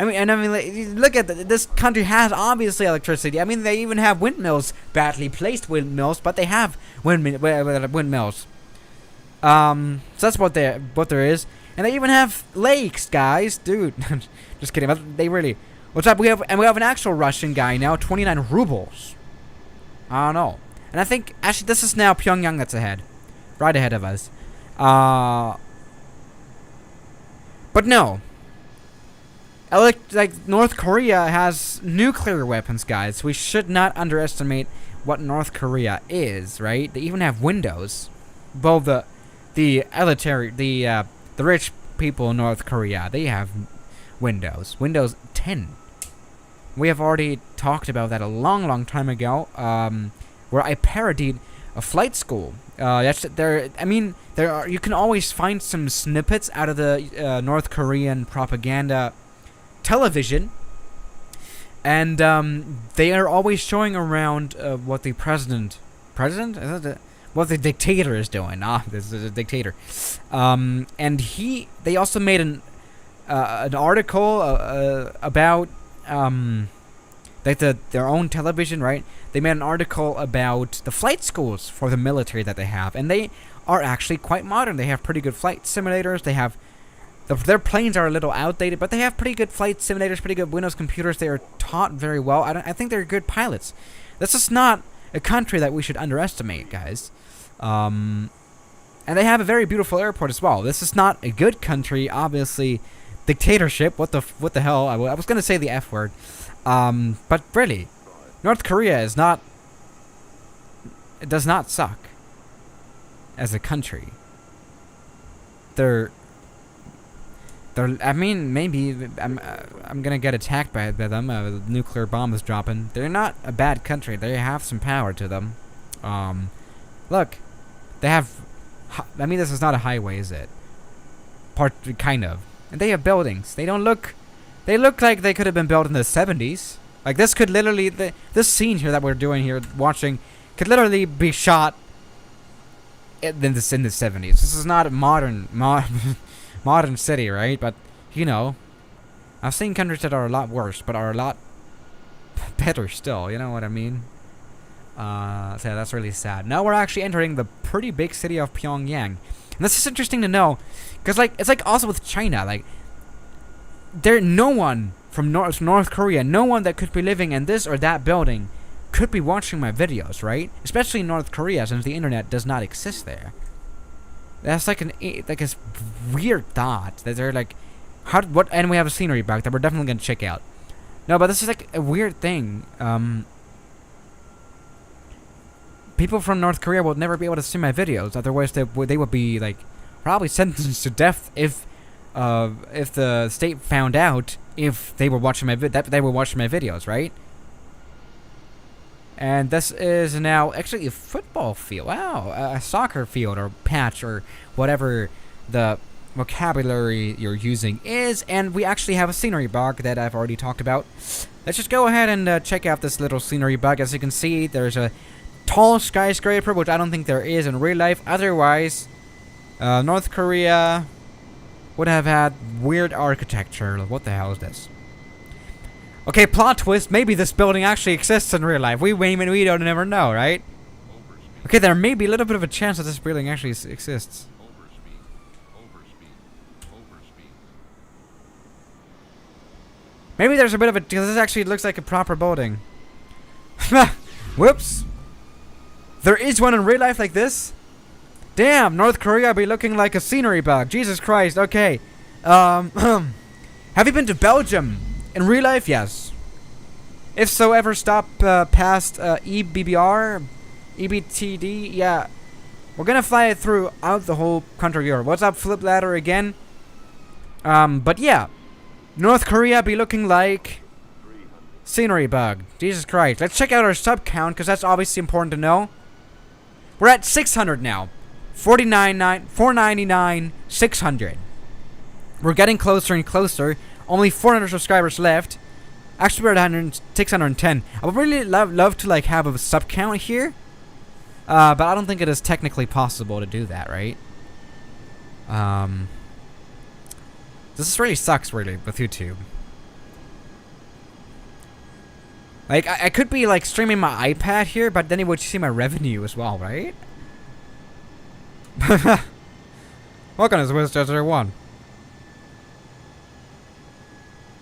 I mean, like, look at this country has obviously electricity. I mean, they even have windmills, badly placed windmills, but they have windmills. So that's what there is, and they even have lakes, guys, dude. Just kidding, but they really. What's up? We have an actual Russian guy now, 29 rubles. I don't know, and I think actually this is now Pyongyang that's ahead, right ahead of us. But no. Like North Korea has nuclear weapons, guys. We should not underestimate what North Korea is, right? They even have windows. Both the elitary, the rich people in North Korea, they have Windows 10. We have already talked about that a long time ago, where I parodied a flight school. That's there. I mean, you can always find some snippets out of the North Korean propaganda television, and they are always showing around what the president, what the dictator is doing. This is a dictator, and they also made an article about like their own television, right? They made an article about the flight schools for the military that they have, and they are actually quite modern. They have pretty good flight simulators. They have their planes are a little outdated, but they have pretty good flight simulators, pretty good Windows computers. They are taught very well. I think they're good pilots. This is not a country that we should underestimate, guys. And they have a very beautiful airport as well. This is not a good country, obviously. Dictatorship. What the hell? I was gonna say the F word. But really, North Korea is not. It does not suck as a country. I mean, maybe I'm gonna get attacked by them. A nuclear bomb is dropping. They're not a bad country. They have some power to them. Look, they have. I mean, this is not a highway, is it? Kind of. And they have buildings. They don't look. They look like they could have been built in the 70s. Like this could literally. This scene here that we're doing here, watching, could literally be shot in the 70s. This is not a modern city, right? But you know, I've seen countries that are a lot worse, but are a lot better still. You know what I mean? So yeah, that's really sad. Now we're actually entering the pretty big city of Pyongyang, and this is interesting to know, because like it's like also with China, like no one from North Korea, no one that could be living in this or that building, could be watching my videos, right? Especially in North Korea, since the internet does not exist there. That's like a weird thought that they're like, and we have a scenery back that we're definitely gonna check out. No, but this is like a weird thing. People from North Korea will never be able to see my videos. Otherwise, they would be like probably sentenced to death if the state found out if they were watching my videos, right? And this is now actually a football field. Wow, a soccer field or patch or whatever the vocabulary you're using is. And we actually have a scenery bug that I've already talked about. Let's just go ahead and check out this little scenery bug. As you can see, there's a tall skyscraper, which I don't think there is in real life. Otherwise, North Korea would have had weird architecture. What the hell is this? Okay, plot twist. Maybe this building actually exists in real life. We don't never know, right? Okay, there may be a little bit of a chance that this building actually exists. Maybe there's a bit of a... Because this actually looks like a proper building. Whoops. There is one in real life like this? Damn, North Korea be looking like a scenery bug. Jesus Christ, okay. Have you been to Belgium? In real life, yes. If so, ever stop past EBBR? EBTD? Yeah. We're gonna fly it throughout the whole country of Europe. What's up, Flip Ladder again? But yeah, North Korea be looking like scenery bug. Jesus Christ. Let's check out our sub count, because that's obviously important to know. We're at 600 now. 499, 600. We're getting closer and closer. Only 400 subscribers left. Actually, we're at 610. I would really love to like have a sub count here. But I don't think it is technically possible to do that, right? This really sucks, really, with YouTube. Like, I could be, like, streaming my iPad here, but then it would see my revenue as well, right? Welcome to Wizard 1.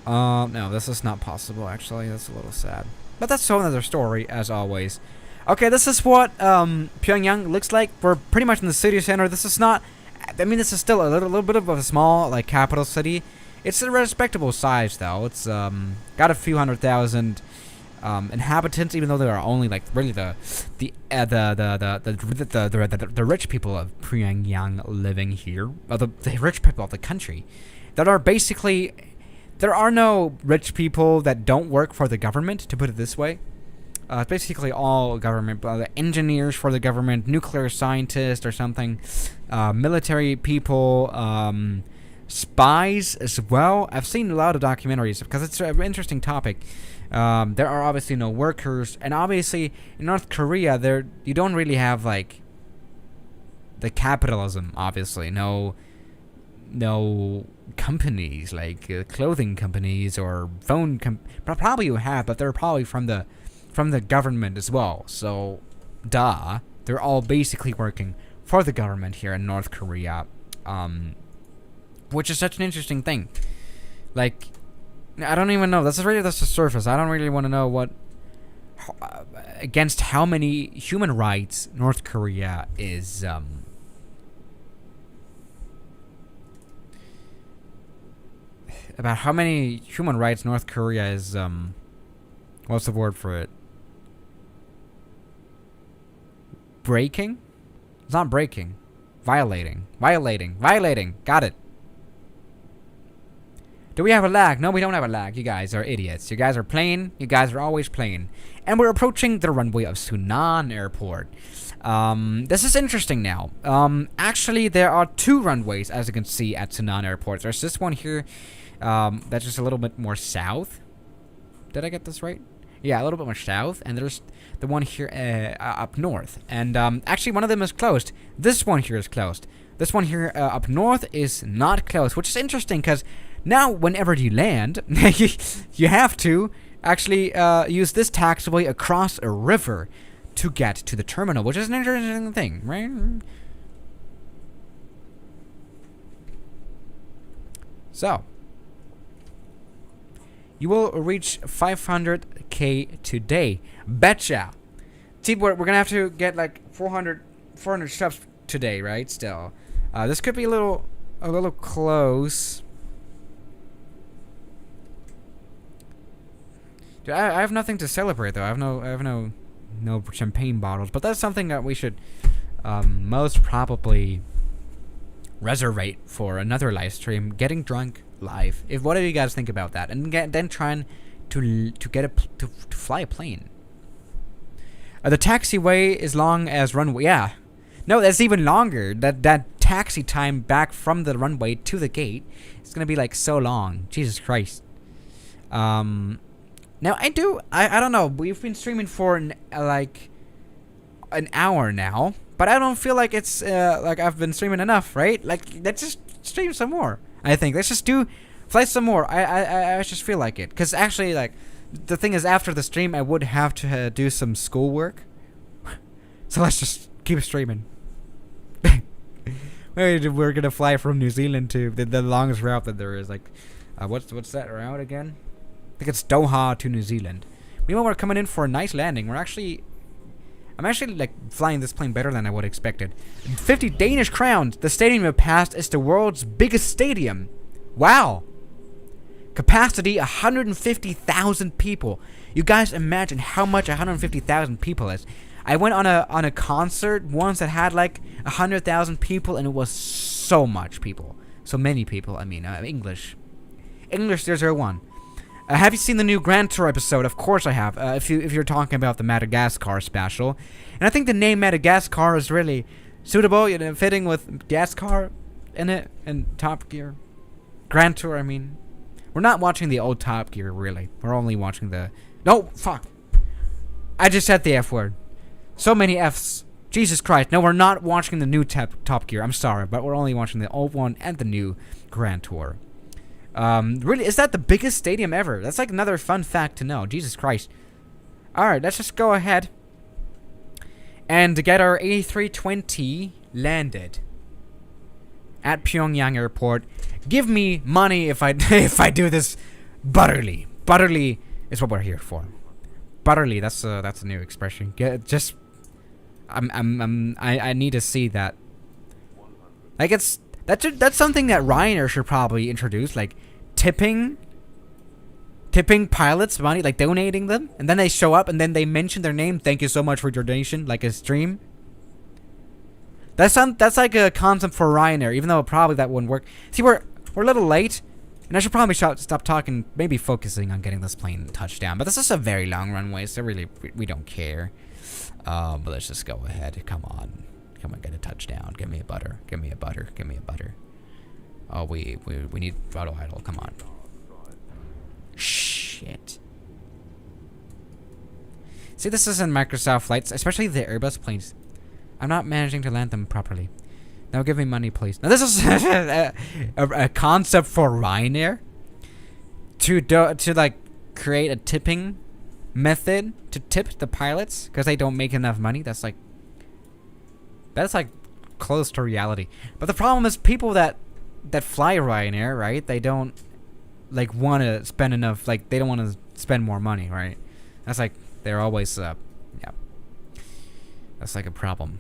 No, this is not possible, actually. That's a little sad. But that's another story, as always. Okay, this is what Pyongyang looks like. We're pretty much in the city center. This is not... I mean, this is still a little bit of a small, like, capital city. It's a respectable size, though. It's got a few 100,000 inhabitants, even though there are only, like, really the rich people of Pyongyang living here. The rich people of the country. That are basically... There are no rich people that don't work for the government, to put it this way. Basically all government, engineers for the government, nuclear scientists or something, military people, spies as well. I've seen a lot of documentaries because it's an interesting topic. There are obviously no workers, and obviously in North Korea, you don't really have like the capitalism. Obviously, no companies like clothing companies or phone probably you have, but they're probably from the government as well. So, they're all basically working for the government here in North Korea, which is such an interesting thing. Like, I don't even know. That's the surface. I don't really want to know against how many human rights North Korea is, about how many human rights North Korea is, what's the word for it? Breaking? It's not breaking. Violating. Got it. Do we have a lag? No, we don't have a lag. You guys are idiots. You guys are playing. You guys are always playing. And we're approaching the runway of Sunan Airport. This is interesting now. Actually, there are two runways, as you can see, at Sunan Airport. There's this one here, that's just a little bit more south. Did I get this right? Yeah, a little bit more south, and there's the one here up north. And actually, one of them is closed. This one here is closed. This one here up north is not closed, which is interesting because now, whenever you land, you have to actually use this taxiway across a river to get to the terminal, which is an interesting thing, right? So, you will reach 500k today. Betcha. See, we're gonna have to get like 400 subs today, right? Still, this could be a little close. Dude, I have nothing to celebrate though. I have no champagne bottles, but that's something that we should most probably reserve for another live stream. Getting drunk live. What do you guys think about that? And then trying to fly a plane. The taxiway is long as runway. Yeah, no, that's even longer. That taxi time back from the runway to the gate is gonna be like so long. Jesus Christ. Now I don't know. We've been streaming for like an hour now, but I don't feel like it's like I've been streaming enough, right? Like, let's just stream some more. I think let's just fly some more. I just feel like it, because actually, like, the thing is, after the stream I would have to do some schoolwork, so let's just keep streaming. We're gonna fly from New Zealand to the longest route that there is. Like, what's that route again? I think it's Doha to New Zealand. Meanwhile, we're coming in for a nice landing. I'm actually like flying this plane better than I would have expected. 50 Danish crowns. The stadium we passed is the world's biggest stadium. Wow. Capacity 150,000 people. You guys imagine how much 150,000 people is. I went on a concert once that had like 100,000 people, and it was so much people, so many people. I mean, English zero zero 001. Have you seen the new Grand Tour episode? Of course I have. If you're talking about the Madagascar special, and I think the name Madagascar is really suitable, you know, fitting with Gascar in it and Top Gear. Grand Tour. I mean, we're not watching the old Top Gear really. We're only watching the. No, fuck. I just said the F word. So many Fs. Jesus Christ. No, we're not watching the new Top Gear. I'm sorry, but we're only watching the old one and the new Grand Tour. Really, is that the biggest stadium ever? That's like another fun fact to know. Jesus Christ. Alright, let's just go ahead and get our A320 landed at Pyongyang Airport. Give me money if I if I do this butterly. Butterly is what we're here for. Butterly, that's a new expression. I need to see that. Like that's something that Ryanair should probably introduce, like tipping pilots money, like donating them, and then they show up and then they mention their name. Thank you so much for your donation, like a stream. That's like a concept for Ryanair, even though probably that wouldn't work. See, we're a little late, and I should probably stop talking, maybe focusing on getting this plane touched down. But this is a very long runway, so really we don't care. But let's just go ahead. Come on, get a touchdown. Give me a butter. Give me a butter. Give me a butter. Oh, we need throttle idle. Come on. Shit. See, this isn't Microsoft flights, especially the Airbus planes. I'm not managing to land them properly. Now give me money, please. Now this is a concept for Ryanair to like create a tipping method to tip the pilots because they don't make enough money. That's like close to reality. But the problem is people that fly Ryanair, right? They don't like want to spend enough. Like they don't want to spend more money, right? That's like they're always yeah. That's like a problem.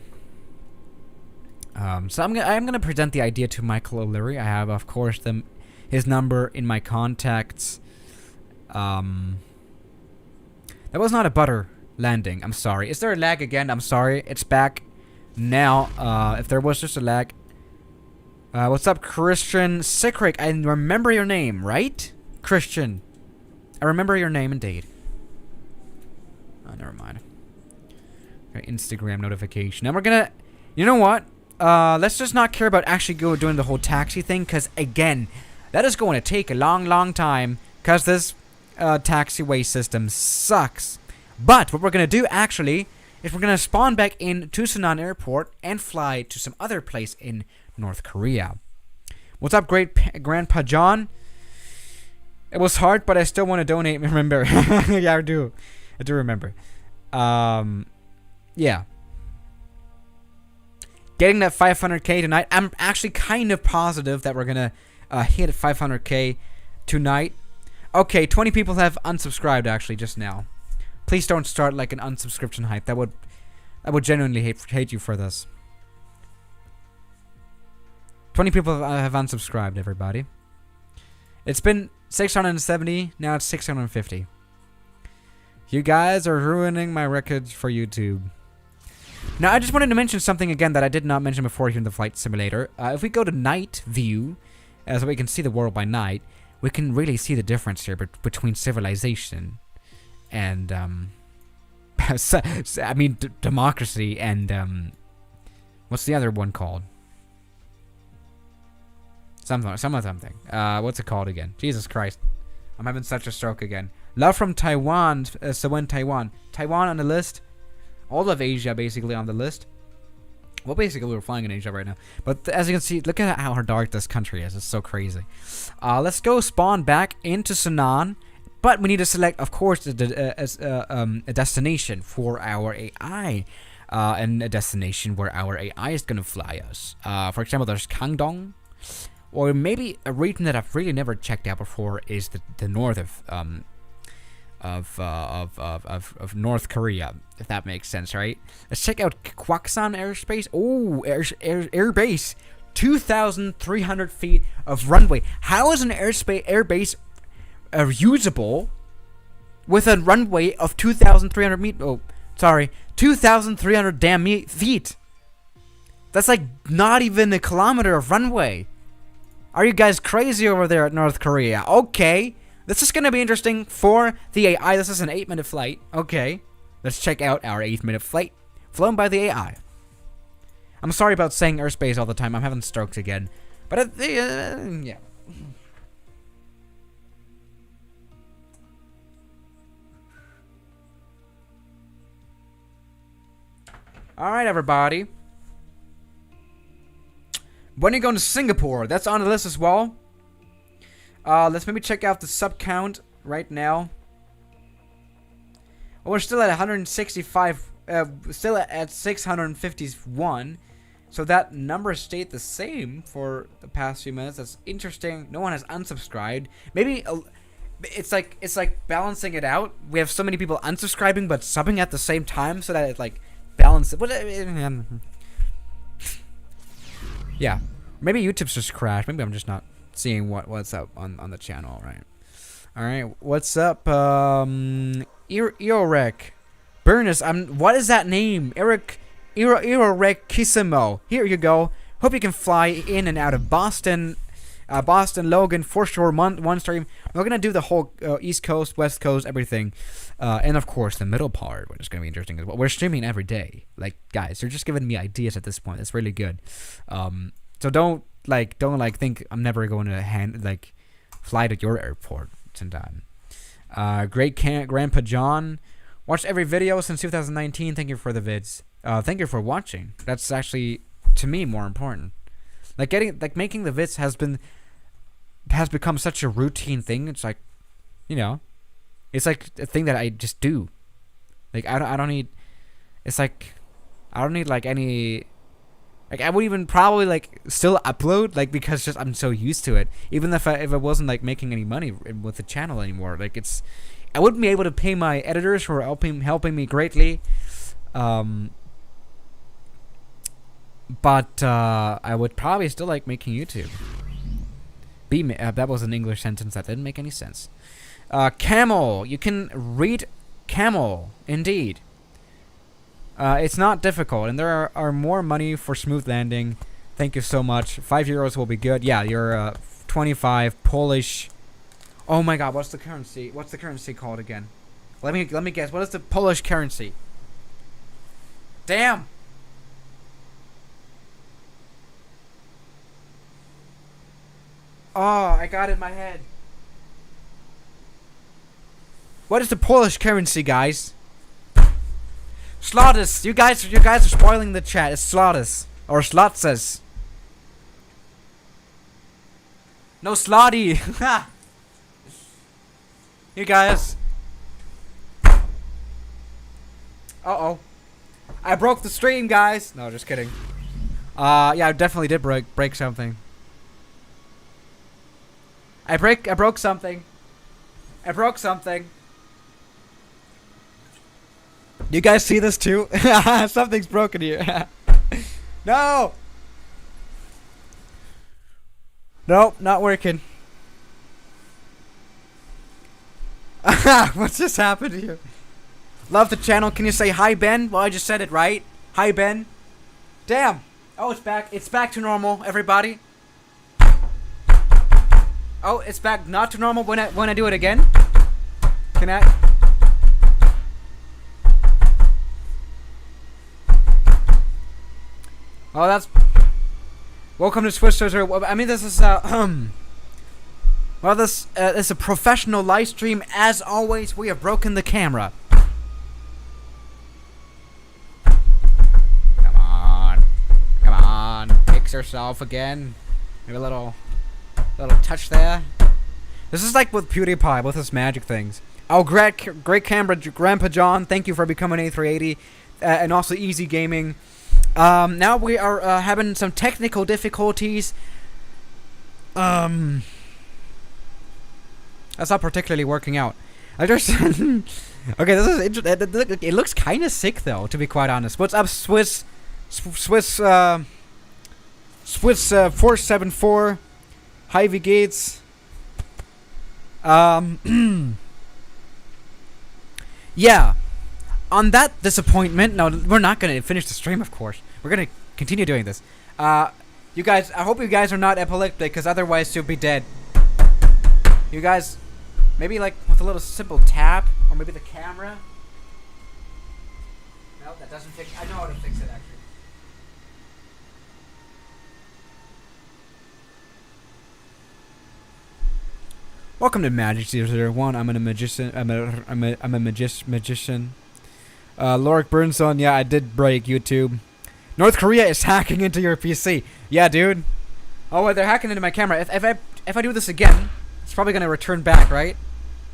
So I'm gonna present the idea to Michael O'Leary. I have, of course, his number in my contacts. That was not a butter landing. I'm sorry. Is there a lag again? I'm sorry. It's back now. If there was just a lag. What's up, Christian Sikrik? I remember your name, right? Christian. I remember your name indeed. Oh, never mind. Instagram notification. And we're gonna. You know what? Let's just not care about actually doing the whole taxi thing, because again, that is going to take a long time, because this taxiway system sucks. But what we're going to do actually is we're going to spawn back in to Sunan Airport and fly to some other place in North Korea. What's up, Grandpa John? It was hard, but I still want to donate. Remember? Yeah, I do remember. Yeah. Getting that 500k tonight. I'm actually kind of positive that we're gonna hit 500k tonight. Okay, 20 people have unsubscribed actually just now. Please don't start like an unsubscription hype. I would genuinely hate you for this. 20 people have unsubscribed, everybody. It's been 670, now it's 650. You guys are ruining my records for YouTube. Now, I just wanted to mention something again that I did not mention before here in the flight simulator. If we go to night view, so we can see the world by night, we can really see the difference here between civilization and, I mean, democracy and, what's the other one called? Something. What's it called again? Jesus Christ. I'm having such a stroke again. Love from Taiwan, so when Taiwan on the list. All of Asia basically on the list. Well, basically we're flying in Asia right now. But as you can see, look at how dark this country is. It's so crazy. Let's go spawn back into Sunan. But we need to select, of course, a destination for our AI. And a destination where our AI is going to fly us. For example, there's Kangdong. Or maybe a region that I've really never checked out before is the north of North Korea, if that makes sense, right? Let's check out Kwaksan Airspace. Oh, airbase, 2,300 feet of runway. How is an airbase usable with a runway of 2,300 meters? Oh, Sorry, 2,300 damn feet. That's like not even a kilometer of runway. Are you guys crazy over there at North Korea? Okay, this is gonna be interesting for the AI. This is an 8-minute flight. Okay, let's check out our 8-minute flight flown by the AI. I'm sorry about saying airspace all the time. I'm having strokes again. But yeah. All right, everybody. When are you going to Singapore? That's on the list as well. Let's maybe check out the sub count right now. Well, we're still at 165. Still at 651. So that number stayed the same for the past few minutes. That's interesting. No one has unsubscribed. Maybe it's like balancing it out. We have so many people unsubscribing but subbing at the same time, so that it like balances. Yeah. Maybe YouTube's just crashed. Maybe I'm just not seeing what's up on the channel. Right. All right. What's up? Eorek. Burnus. What is that name? Eric. Erorekissimo. Here you go. Hope you can fly in and out of Boston. Boston, Logan, for sure. One stream. We're gonna do the whole East Coast, West Coast, everything, and of course the middle part, which is gonna be interesting as well. We're streaming every day. Like, guys, you're just giving me ideas at this point. It's really good. So don't think I'm never going to fly to your airport sometime. Great Grandpa John. Watched every video since 2019. Thank you for the vids. Thank you for watching. That's actually, to me, more important. Making the vids has become such a routine thing. It's like, it's like a thing that I just do. Like, I don't need. It's like, I don't need any. Like, I would even probably still upload because just I'm so used to it. Even if I wasn't making any money with the channel anymore. I wouldn't be able to pay my editors who are helping me greatly. But I would probably still like making YouTube. That was an English sentence that didn't make any sense. Camel. You can read camel. Indeed. It's not difficult, and there are more money for smooth landing. Thank you so much. €5 will be good. Yeah, you're 25 Polish. Oh my God, what's the currency? What's the currency called again? Let me guess. What is the Polish currency? Damn. Oh, I got it in my head. What is the Polish currency, guys? Slotus. You guys are spoiling the chat. It's Slotus or Slotzes. No Slotty. You guys. Uh-oh. I broke the stream, guys. No, just kidding. Yeah, I definitely did break something. I broke something. I broke something. You guys see this too? Something's broken here. No! Nope, not working. What just happened here? Love the channel. Can you say hi, Ben? Well, I just said it, right? Hi, Ben. Damn. Oh, it's back. It's back to normal, everybody. Oh, it's back not to normal when I do it again. Can I? Oh, that's. Welcome to Swiss Surgery. I mean, this is well, this is a professional live stream. As always, we have broken the camera. Come on, fix yourself again. Maybe a little touch there. This is like with PewDiePie, with his magic things. Oh, great Grandpa John, thank you for becoming A380, and also Easy Gaming. Now we are having some technical difficulties. That's not particularly working out. I just okay. This is interesting. It looks kind of sick though, to be quite honest. What's up, Swiss 474? Hi, wie geht's? Yeah. on that disappointment, no, we're not gonna finish the stream. Of course, we're gonna continue doing this. You guys, I hope you guys are not epileptic, because otherwise you'll be dead. You guys, maybe like with a little simple tap, or maybe the camera. No, that doesn't fix. I know how to fix it actually. Welcome to Magic 001. I'm a magician. I'm a magician. Lorik Burnson. Yeah, I did break YouTube. North Korea is hacking into your PC. Yeah, dude. Oh, wait, they're hacking into my camera. If I do this again, it's probably gonna return back, right?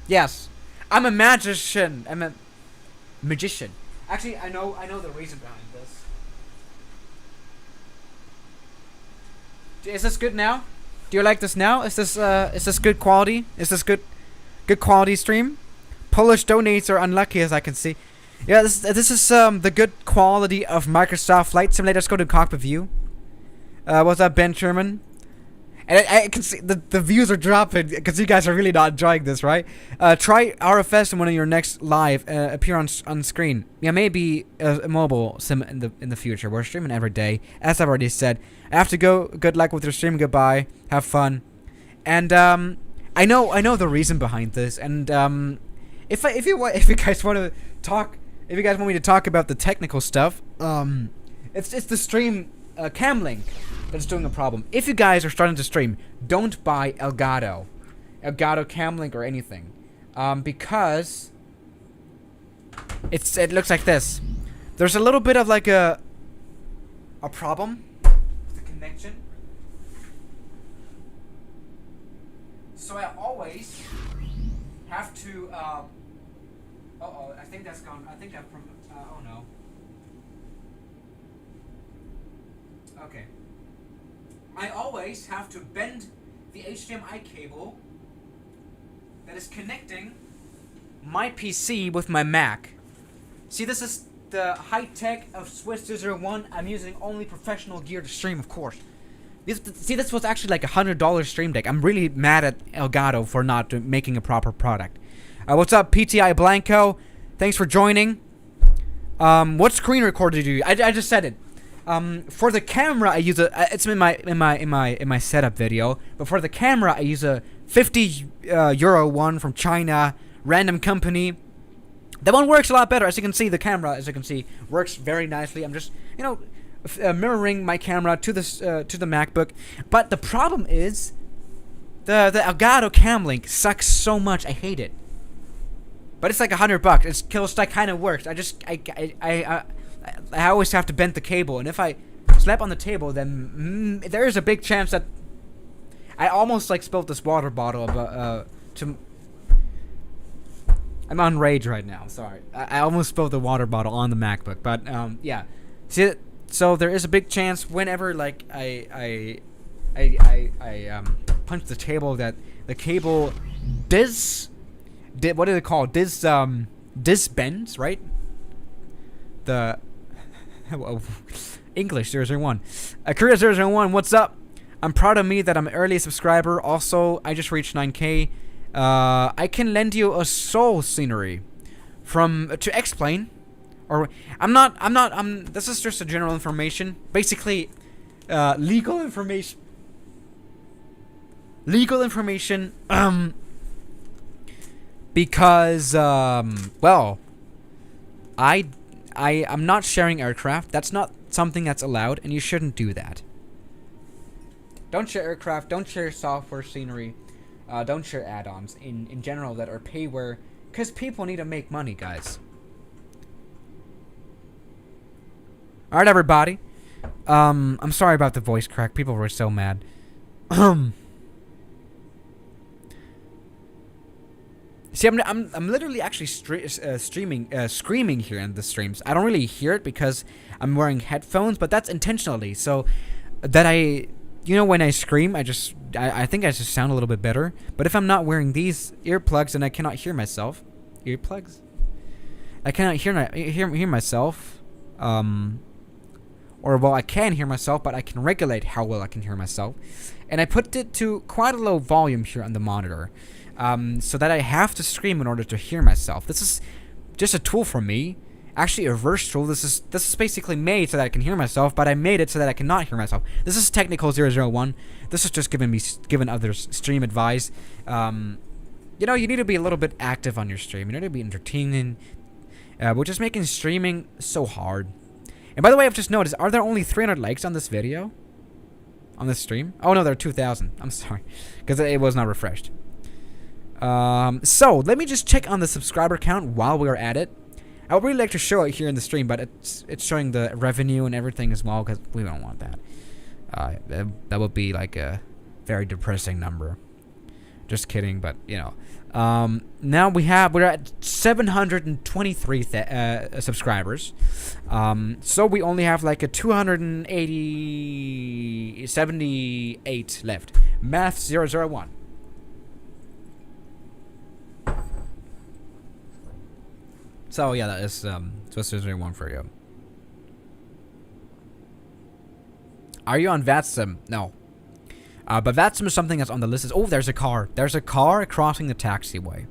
Yes. I'm a magician. I'm a magician. Actually, I know the reason behind this. Is this good now? Do you like this now? Is this good quality? Is this good quality stream? Polish donates are unlucky, as I can see. Yeah, this is the good quality of Microsoft Flight Simulator. Let's go to cockpit view. What's up, Ben Sherman? And I can see the views are dropping because you guys are really not enjoying this, right? Try RFS in one of your next live. Appear on screen. Yeah, maybe a mobile sim in the future. We're streaming every day, as I've already said. I have to go. Good luck with your stream. Goodbye. Have fun. And I know the reason behind this. And if you guys want to talk, if you guys want me to talk about the technical stuff, it's the stream cam link that's doing a problem. If you guys are starting to stream, don't buy Elgato cam link or anything, because it looks like this. There's a little bit of like a problem with the connection. So I always have to. I think that's gone. I think that from. Oh no. Okay. I always have to bend the HDMI cable that is connecting my PC with my Mac. See, this is the high tech of Swiss 001. I'm using only professional gear to stream, of course. This was actually like $100 stream deck. I'm really mad at Elgato for not making a proper product. What's up, PTI Blanco? Thanks for joining. What screen recorder do you use? I just said it. For the camera, I use it's in my setup video. But for the camera, I use a 50 euro one from China, random company. That one works a lot better. As you can see, the camera, works very nicely. I'm just, mirroring my camera to this to the MacBook. But the problem is, the Elgato cam link sucks so much. I hate it. But it's like $100. It's Killstack kind of works. I always have to bend the cable, and if I slap on the table, then there is a big chance that I almost like spilled this water bottle. I'm on rage right now. Sorry, I almost spilled the water bottle on the MacBook. But yeah, see, so there is a big chance whenever like I punch the table that the cable what do they call it? Bends, right? The English 001. Korea 001, what's up? I'm proud of me that I'm an early subscriber. Also, I just reached 9K. I can lend you a soul scenery to explain. Or this is just a general information. Basically, legal information. Because well, I'm not sharing aircraft. That's not something that's allowed, and you shouldn't do that. Don't share aircraft. Don't share software scenery. Don't share add-ons in general that are payware, because people need to make money, guys. All right, everybody. I'm sorry about the voice crack. People were so mad. See, I'm literally actually screaming here in the streams. I don't really hear it because I'm wearing headphones, but that's intentionally so that when I scream, I think I just sound a little bit better. But if I'm not wearing these earplugs, then I cannot hear myself. Earplugs? I cannot hear myself. Or well, I can hear myself, but I can regulate how well I can hear myself. And I put it to quite a low volume here on the monitor. So that I have to scream in order to hear myself. This is just a tool for me, actually a virtual. This is basically made so that I can hear myself, but I made it so that I cannot hear myself. This is technical 001. This is just giving others stream advice. You know, you need to be a little bit active on your stream. You need to be entertaining, which is making streaming so hard. And by the way, I've just noticed, are there only 300 likes on this video? On this stream? Oh no, there are 2,000. I'm sorry, because it was not refreshed. So let me just check on the subscriber count while we're at it. I would really like to show it here in the stream, but it's showing the revenue and everything as well, because we don't want that. That would be like a very depressing number. Just kidding, but you know. Now we're at 723 subscribers. So we only have like a 78 left. Math 001. So yeah, that is Swiss 001 for you. Are you on VATSIM? No. But VATSIM is something that's on the list. Oh, there's a car. There's a car crossing the taxiway.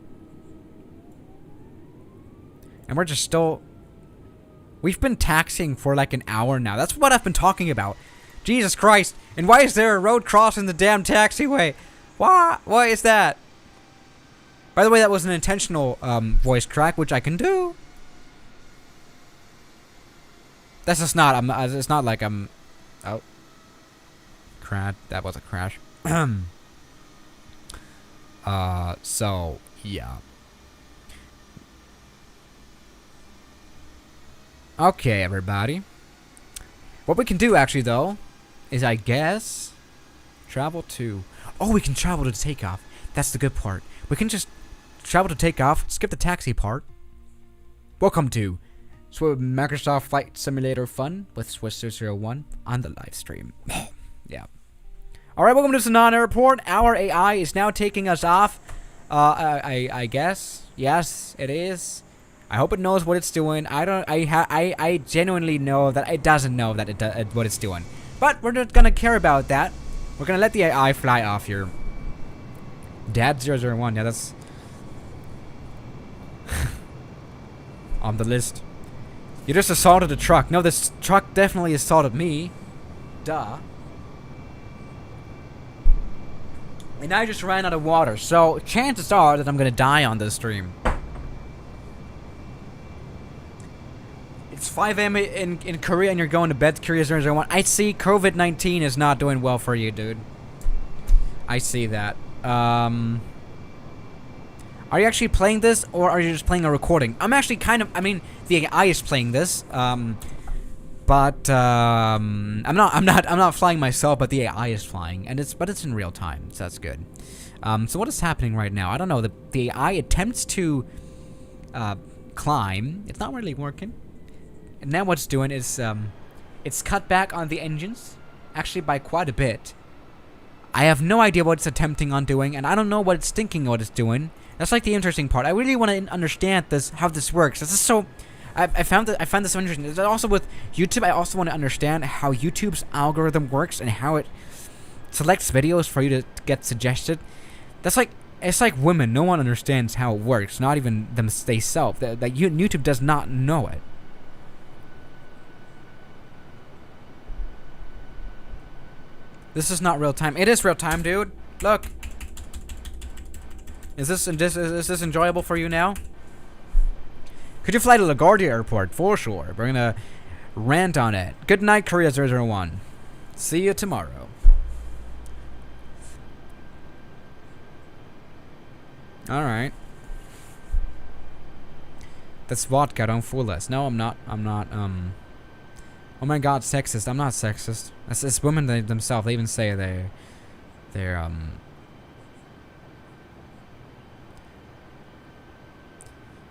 And we're just still... We've been taxiing for like an hour now. That's what I've been talking about. Jesus Christ. And why is there a road crossing the damn taxiway? What is that? By the way, that was an intentional voice crack, which I can do. That's just not... it's not like I'm... Oh. That was a crash. So, yeah. Okay, everybody. What we can do, actually, though, is, I guess, travel to... Oh, we can travel to takeoff. That's the good part. We can just travel to takeoff, skip the taxi part. Welcome to Microsoft Flight Simulator Fun with Swiss 001 on the live stream. Yeah. Alright, welcome to Sanan Airport. Our AI is now taking us off. I guess. Yes, it is. I hope it knows what it's doing. I genuinely know that it doesn't know that what it's doing. But we're not gonna care about that. We're gonna let the AI fly off here. Dad 001, yeah, that's on the list. You just assaulted a truck. No, this truck definitely assaulted me. Duh. And I just ran out of water, so chances are that I'm gonna die on this stream. It's 5 a.m. in Korea and you're going to bed, Curious 001. I see COVID-19 is not doing well for you, dude. I see that. Are you actually playing this, or are you just playing a recording? I'm actually kind of... I mean, the AI is playing this, but I'm not flying myself, but the AI is flying, and it's in real time, so that's good. So what is happening right now? I don't know. The AI attempts to climb. It's not really working. And now what it's doing is it's cut back on the engines, actually by quite a bit. I have no idea what it's attempting on doing, and I don't know what it's thinking what it's doing. That's like the interesting part. I really want to understand how this works. This is so... I found this so interesting. Also with YouTube, I also want to understand how YouTube's algorithm works and how it selects videos for you to get suggested. That's like... It's like women. No one understands how it works. Not even themselves. YouTube does not know it. This is not real time. It is real time, dude. Look. Is this enjoyable for you now? Could you fly to LaGuardia Airport? For sure. We're gonna rant on it. Good night, Korea 001. See you tomorrow. Alright. That's vodka, don't fool us. No, I'm not, oh my god, sexist. I'm not sexist. It's women themselves. They even say they're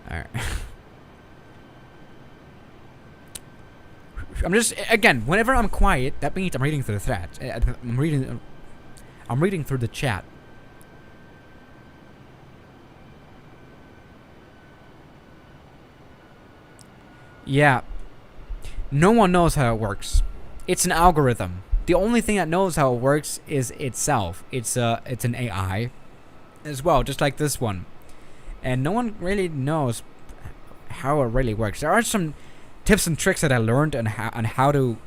alright. I'm just, again, whenever I'm quiet, that means I'm reading through the thread. I'm reading through the chat. Yeah. No one knows how it works. It's an algorithm. The only thing that knows how it works is itself. It's an AI as well, just like this one. And no one really knows how it really works. There are some tips and tricks that I learned on how to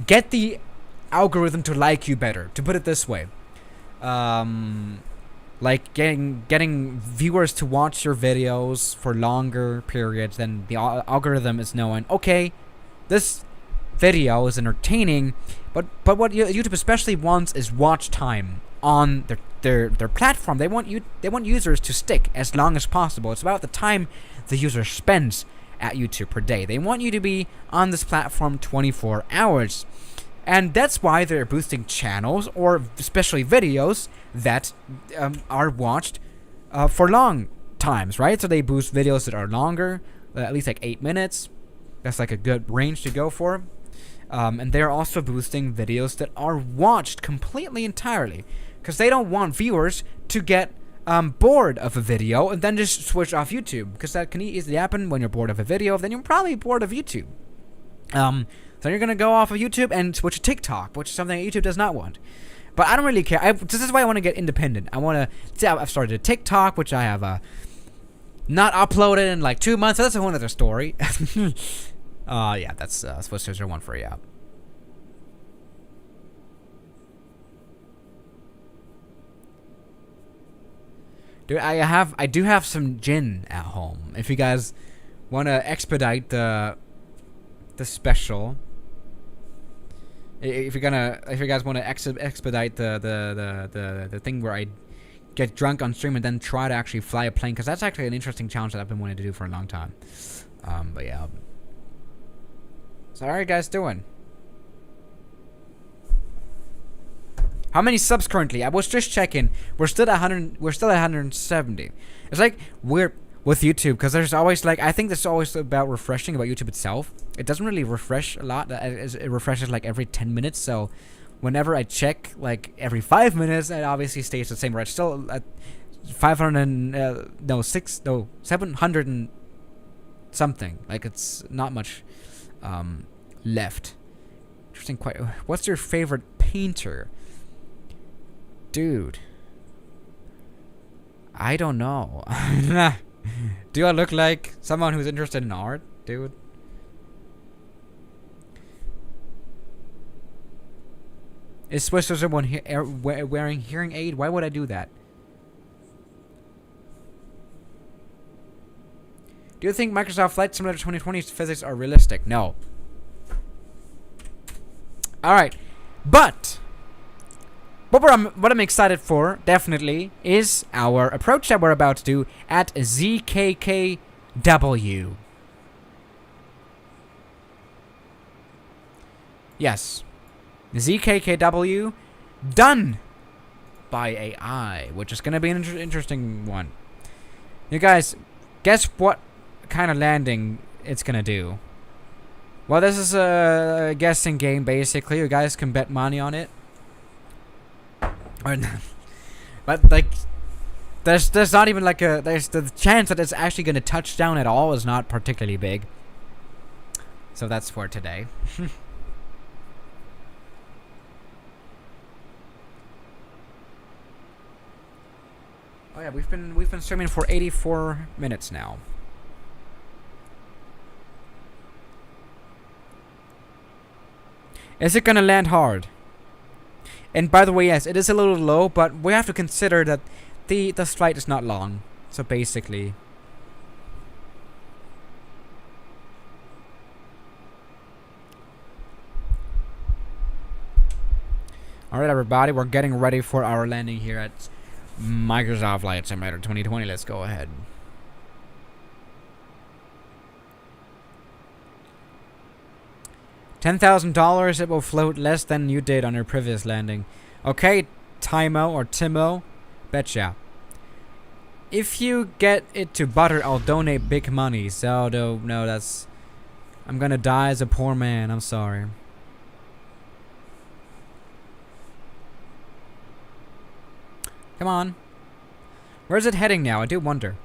get the algorithm to like you better. To put it this way, like getting viewers to watch your videos for longer periods. Then the algorithm is knowing, okay, this video is entertaining, but what YouTube especially wants is watch time on their platform. They want users to stick as long as possible. It's about the time the user spends at YouTube per day. They want you to be on this platform 24 hours. And that's why they're boosting channels, or especially videos, that are watched for long times, right? So they boost videos that are longer, at least like 8 minutes. That's like a good range to go for. And they're also boosting videos that are watched completely entirely, because they don't want viewers to get bored of a video and then just switch off YouTube, because that can easily happen when you're bored of a video. Then you're probably bored of YouTube. So you're gonna go off of YouTube and switch to TikTok, which is something that YouTube does not want. But I don't really care. This is why I want to get independent. I've started a TikTok, which I have not uploaded in like 2 months. So that's a whole other story. Yeah, that's Swiss User 1 for you. Dude, I do have some gin at home. If you guys want to expedite the special, if you guys want to expedite the thing where I get drunk on stream and then try to actually fly a plane, because that's actually an interesting challenge that I've been wanting to do for a long time. But yeah. So how are you guys doing? How many subs currently? I was just checking. We're still at 100. We're still at 170. It's like we're with YouTube, because there's always like, I think it's always about refreshing about YouTube itself. It doesn't really refresh a lot. It refreshes like every 10 minutes. So whenever I check like every 5 minutes, it obviously stays the same. Right? It's still at 700 and something. Like, it's not much left. Interesting. What's your favorite painter? Dude, I don't know. Do I look like someone who's interested in art, dude? Is Swiss or someone wearing hearing aid? Why would I do that? Do you think Microsoft Flight Simulator 2020's physics are realistic? No. Alright. But what I'm excited for, definitely, is our approach that we're about to do at ZKKW. Yes. ZKKW, done by AI, which is going to be an interesting one. You guys, guess what kind of landing it's going to do? Well, this is a guessing game, basically. You guys can bet money on it. But like, there's not even like there's the chance that it's actually going to touch down at all is not particularly big. So that's for today. Oh yeah, we've been streaming for 84 minutes now. Is it gonna land hard? And by the way, yes, it is a little low, but we have to consider that the flight is not long. So basically, alright everybody, we're getting ready for our landing here at Microsoft Flight Simulator 2020. Let's go ahead. $10,000, it will float less than you did on your previous landing. Okay, Timo or Timo, betcha. If you get it to butter, I'll donate big money. So, no, that's... I'm gonna die as a poor man, I'm sorry. Come on. Where's it heading now? I do wonder.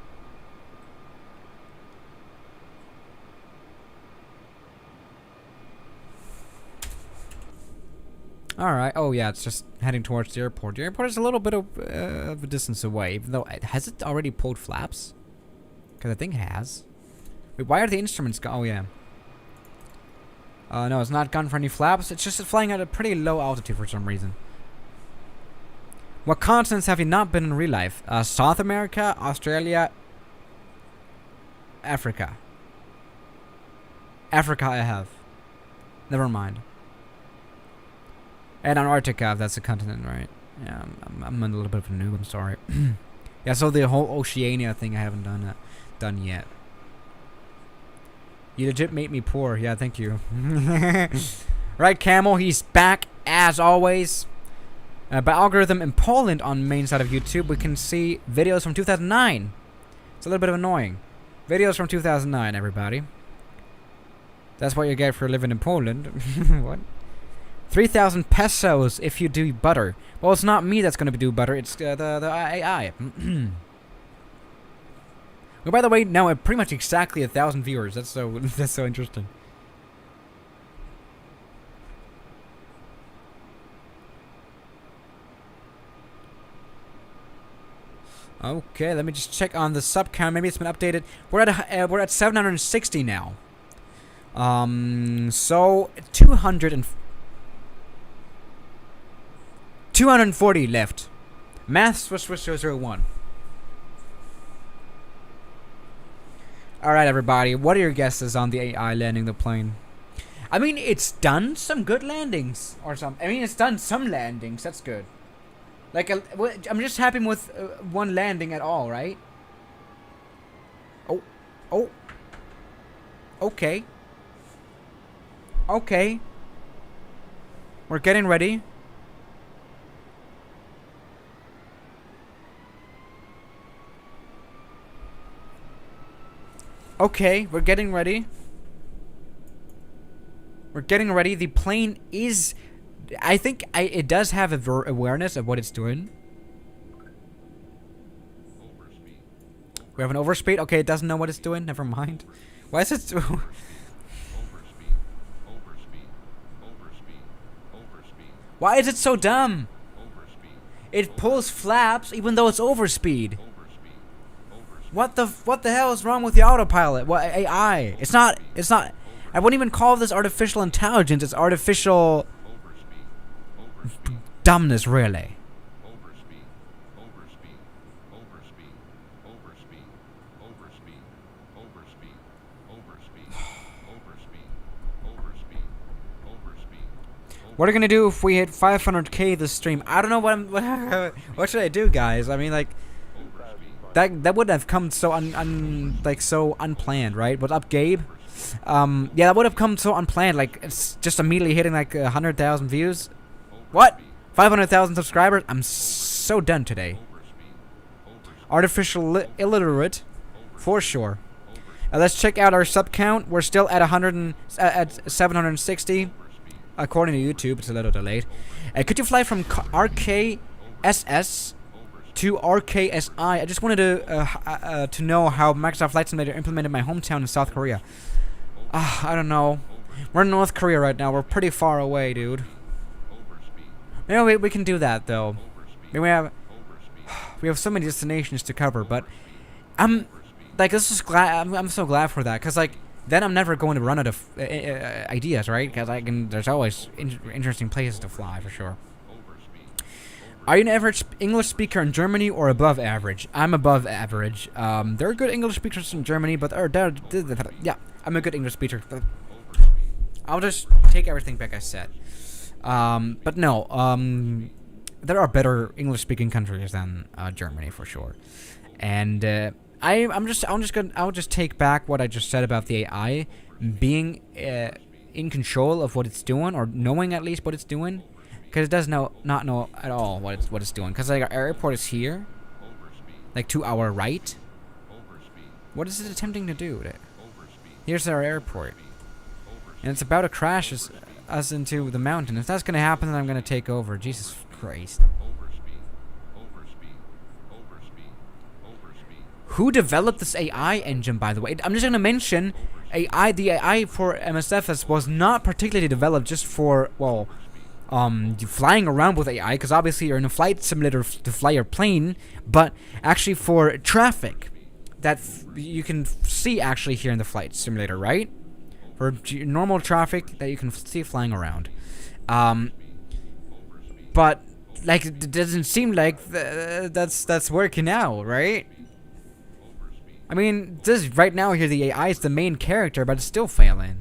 Alright. Oh, yeah, it's just heading towards the airport. The airport is a little bit of a distance away, even though... Has it already pulled flaps? Because I think it has. Wait, why are the instruments gone? Oh, yeah. No, it's not gone for any flaps. It's just flying at a pretty low altitude for some reason. What continents have you not been in real life? South America, Australia, Africa. Africa I have. Never mind. And Antarctica, if that's a continent, right? Yeah, I'm a little bit of a noob, I'm sorry. Yeah, so the whole Oceania thing I haven't done yet. You legit made me poor. Yeah, thank you. Right, Camel, he's back as always. By algorithm in Poland on main side of YouTube, we can see videos from 2009. It's a little bit of annoying. Videos from 2009, everybody. That's what you get for living in Poland. What? 3,000 pesos if you do butter. Well, it's not me that's going to do butter. It's the AI. Well, by the way, now pretty much exactly 1,000 viewers. That's so interesting. Okay, let me just check on the sub count. Maybe it's been updated. We're at 760 now. So 240 left. Maths was 001. Alright, everybody. What are your guesses on the AI landing the plane? I mean, it's done some good landings. It's done some landings. That's good. Like, I'm just happy with one landing at all, right? Oh. Okay. Okay. We're getting ready. Okay, we're getting ready. We're getting ready. The plane is... I think it does have awareness of what it's doing. We have an overspeed. Okay, it doesn't know what it's doing. Never mind. Why is it... Why is it so dumb? It pulls flaps even though it's overspeed. What the hell is wrong with the autopilot? What AI? It's not I wouldn't even call this artificial intelligence. It's artificial dumbness, really. What are we gonna do if we hit 500k this stream? I don't know what should I do, guys? I mean, like, that would have come so so unplanned, right? What's up, Gabe? Yeah, that would have come so unplanned. Like, it's just immediately hitting like 100,000 views. What? 500,000 subscribers? I'm so done today. Artificial illiterate, for sure. Let's check out our sub count. We're still at at 760. According to YouTube, it's a little delayed. Could you fly from RKSS to RKSI? I just wanted to know how Microsoft Flight Simulator implemented in my hometown in South Korea. I don't know. We're in North Korea right now. We're pretty far away, dude. Maybe we can do that though. Maybe we have so many destinations to cover, but I'm so glad for that, cause like then I'm never going to run out of ideas, right? Because there's always interesting places to fly for sure. Are you an average English speaker in Germany or above average? I'm above average. There are good English speakers in Germany, but yeah, I'm a good English speaker. I'll just take everything back I said. But no, there are better English-speaking countries than Germany for sure. And I'll just take back what I just said about the AI being in control of what it's doing, or knowing at least what it's doing, because it does not know at all what it's doing. Because like our airport is here, like to our right. What is it attempting to do? Here's our airport, and it's about to crash us into the mountain. If that's gonna happen, then I'm gonna take over. Jesus Christ. Who developed this AI engine, by the way? I'm just going to mention, the AI for MSFS was not particularly developed just for, well, flying around with AI, because obviously you're in a flight simulator to fly your plane, but actually for traffic. you can see actually here in the flight simulator, right? For normal traffic that you can see flying around. But like it doesn't seem like that's working out, right? I mean, this right now here the AI is the main character, but it's still failing.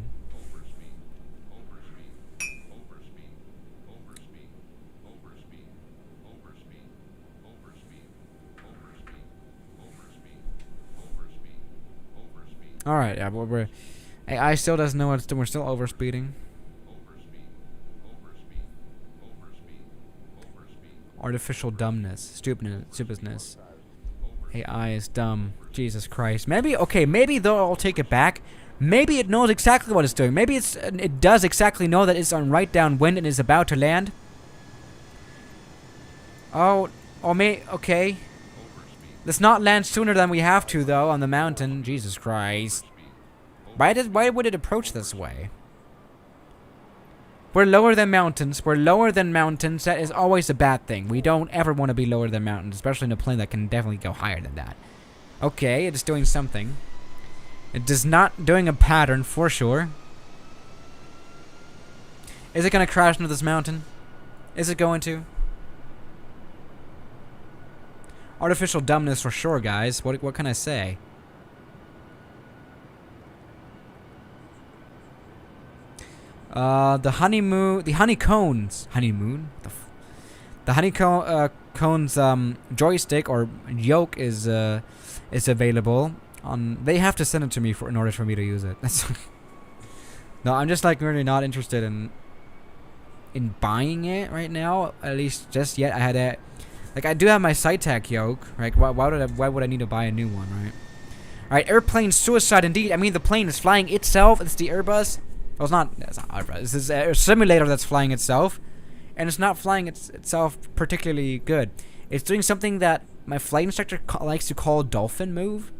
All right, yeah, we're AI still doesn't know what it's doing. We're still overspeeding. Artificial dumbness, stupidness. AI is dumb. Jesus Christ. Maybe though I'll take it back. Maybe it knows exactly what it's doing. Maybe it does exactly know that it's on right downwind and is about to land. Okay. Let's not land sooner than we have to though on the mountain. Jesus Christ. Why would it approach this way? We're lower than mountains. That is always a bad thing. We don't ever want to be lower than mountains, especially in a plane that can definitely go higher than that. Okay, it is doing something. It is not doing a pattern for sure. Is it going to crash into this mountain? Is it going to? Artificial dumbness for sure, guys. What can I say? The honeycombs joystick or yoke is available on. They have to send it to me in order for me to use it. No, I'm just like really not interested in buying it right now. At least just yet. I had a I do have my SciTech yoke. Right? Why would I need to buy a new one? Right? All right. Airplane suicide indeed. I mean the plane is flying itself. It's the Airbus. Well, it's not Airbus. This is a simulator that's flying itself, and it's not flying itself particularly good. It's doing something that my flight instructor likes to call dolphin move,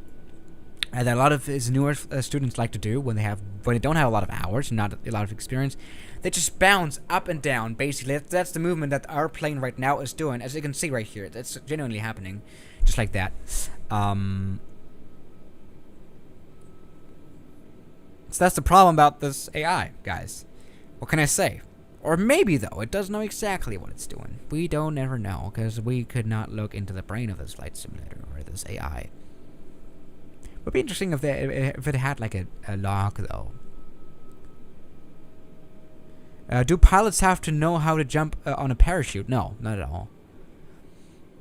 and that a lot of his newer students like to do when they don't have a lot of hours and not a lot of experience. They just bounce up and down. Basically, that's the movement that our plane right now is doing, as you can see right here. That's genuinely happening, just like that. So that's the problem about this AI, guys. What can I say? Or maybe, though, it does know exactly what it's doing. We don't ever know, because we could not look into the brain of this flight simulator or this AI. It would be interesting if it had, like, a log, though. Do pilots have to know how to jump on a parachute? No, not at all.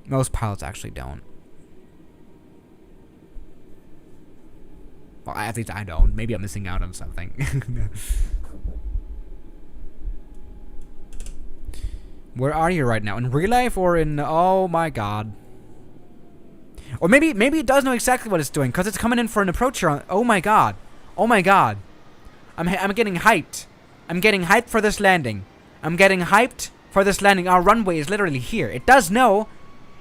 Most pilots actually don't. Well, at least I don't. Maybe I'm missing out on something. Where are you right now? In real life or in... Oh my god. Or maybe it does know exactly what it's doing, because it's coming in for an approach here. Oh my god. Oh my god. I'm getting hyped. I'm getting hyped for this landing. Our runway is literally here. It does know.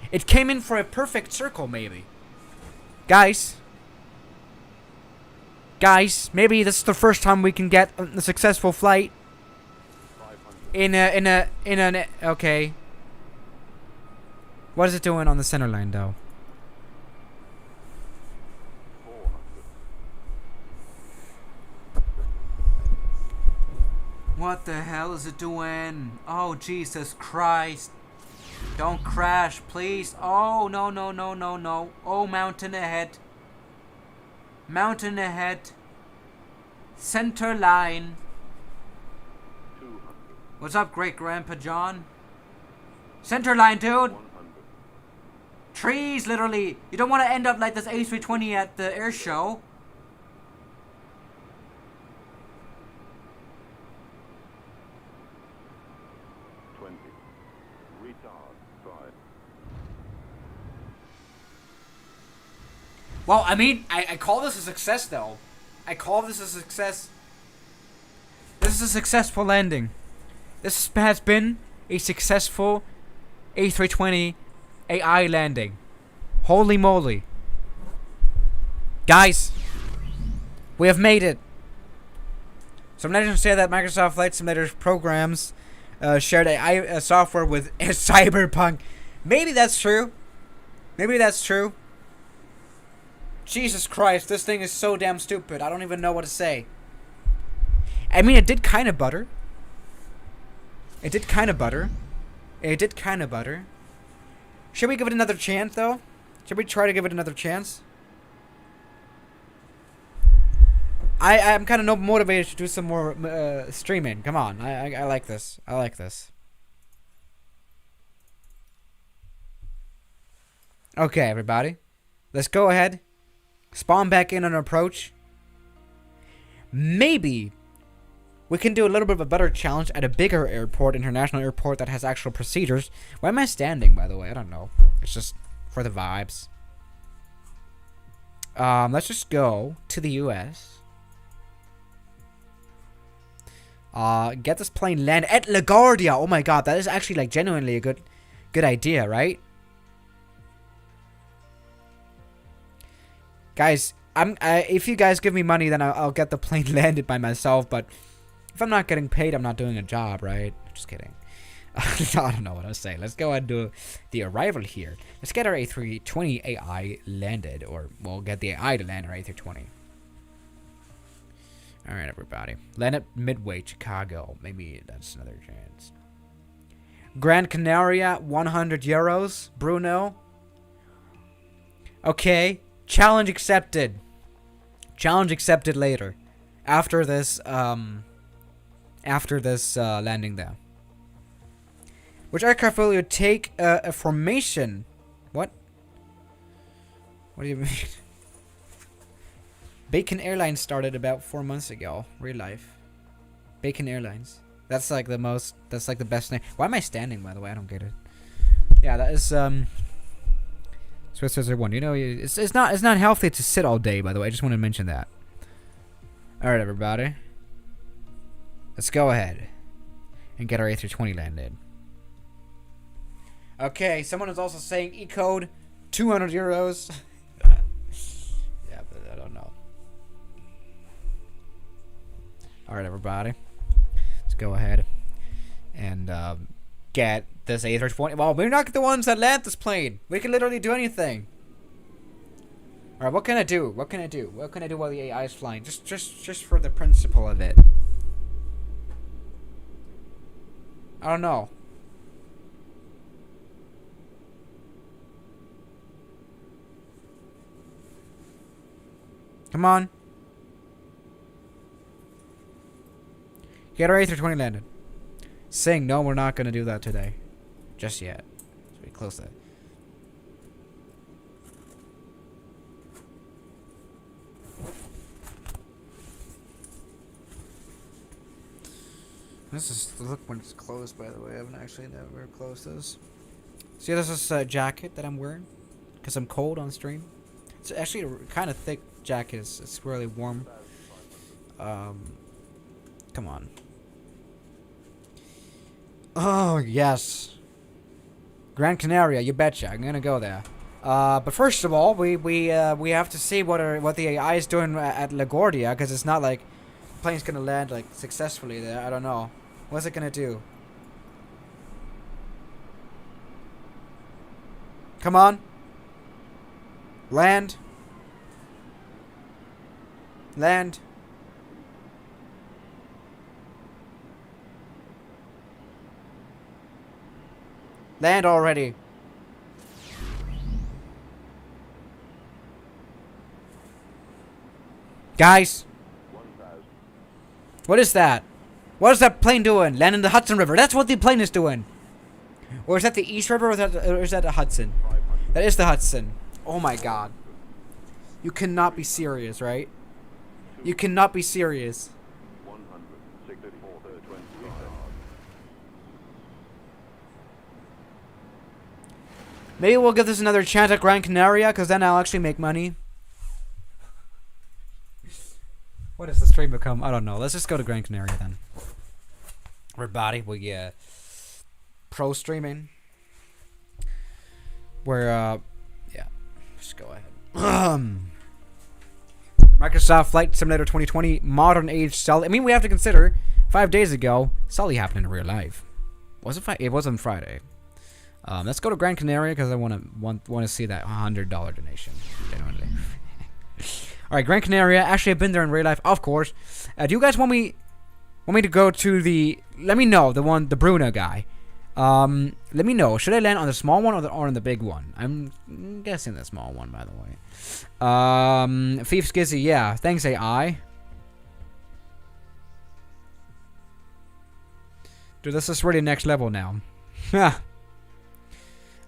It came in for a perfect circle, maybe. Guys, maybe this is the first time we can get a successful flight. Okay. What is it doing on the center line, though? What the hell is it doing? Oh, Jesus Christ. Don't crash, please. Oh, no. Oh, mountain ahead. Center line. What's up, Great Grandpa John? Center line, dude. Trees, literally. You don't want to end up like this A320 at the air show. Well, I mean, I call this a success, though. This is a successful landing. This has been a successful A320 AI landing. Holy moly. Guys, we have made it. So I'm not going to say that Microsoft Flight Simulator programs shared AI software with Cyberpunk. Maybe that's true. Jesus Christ, this thing is so damn stupid. I don't even know what to say. I mean, it did kind of butter. It did kind of butter. It did kind of butter. Should we give it another chance, though? Should we try to give it another chance? I'm kind of motivated to do some more streaming. Come on, I like this. I like this. Okay, everybody. Let's go ahead. Spawn back in on approach. Maybe we can do a little bit of a better challenge at a bigger airport, international airport that has actual procedures. Why am I standing, by the way? I don't know. It's just for the vibes. Let's just go to the US. Get this plane land at LaGuardia. Oh my god, that is actually like genuinely a good idea, right? Guys, if you guys give me money, then I'll get the plane landed by myself. But if I'm not getting paid, I'm not doing a job, right? Just kidding. I don't know what I was saying. Let's go ahead and do the arrival here. Let's get our A320 AI landed, or we'll get the AI to land our A320. All right, everybody. Land at Midway, Chicago. Maybe that's another chance. Gran Canaria, 100 euros. Bruno. Okay. Challenge accepted. Challenge accepted later. After this landing there. Which aircraft will you take a formation? What? What do you mean? Bacon Airlines started about 4 months ago. Real life. Bacon Airlines. That's like the most. That's like the best name. Why am I standing, by the way? I don't get it. Yeah, that is Swiss Wizard 1. You know, it's not healthy to sit all day, by the way. I just want to mention that. Alright, everybody. Let's go ahead and get our A320 landed. Okay, someone is also saying E-code 200 euros. Yeah, but I don't know. Alright, everybody. Let's go ahead and get this A320. Well, we're not the ones that land this plane. We can literally do anything. Alright, what can I do? What can I do? What can I do while the AI is flying? Just for the principle of it. I don't know. Come on. Get our A320 landed. Saying no, we're not gonna do that today. Just yet. Let's be close to that. This is look when it's closed, by the way. I haven't actually never closed this. See, this is a jacket that I'm wearing because I'm cold on stream. It's actually a kind of thick jacket. It's really warm. Come on. Oh yes, Gran Canaria. You betcha. I'm gonna go there. But first of all, we have to see what the AI is doing at LaGuardia, because it's not like the plane's gonna land like successfully there. I don't know. What's it gonna do? Come on. Land. Land. Land already. Guys. What is that? What is that plane doing? Landing the Hudson River. That's what the plane is doing. Or is that the East River, or is that the Hudson? That is the Hudson. Oh my god. You cannot be serious, right? You cannot be serious. Maybe we'll give this another chance at Gran Canaria, because then I'll actually make money. What does the stream become? I don't know. Let's just go to Gran Canaria then. Everybody, we pro streaming. Where yeah, just go ahead. Microsoft Flight Simulator 2020 Modern Age Sully. I mean, we have to consider 5 days ago Sully happened in real life. Was it? It wasn't Friday. Let's go to Gran Canaria because I want to see that $100 donation. Genuinely. All right, Gran Canaria. Actually, I've been there in real life, of course. Do you guys want me to go to the? Let me know the Bruno guy. Let me know. Should I land on the small one or on the big one? I'm guessing the small one, by the way. Thief Skizzy, yeah. Thanks, AI. Dude, this is really next level now.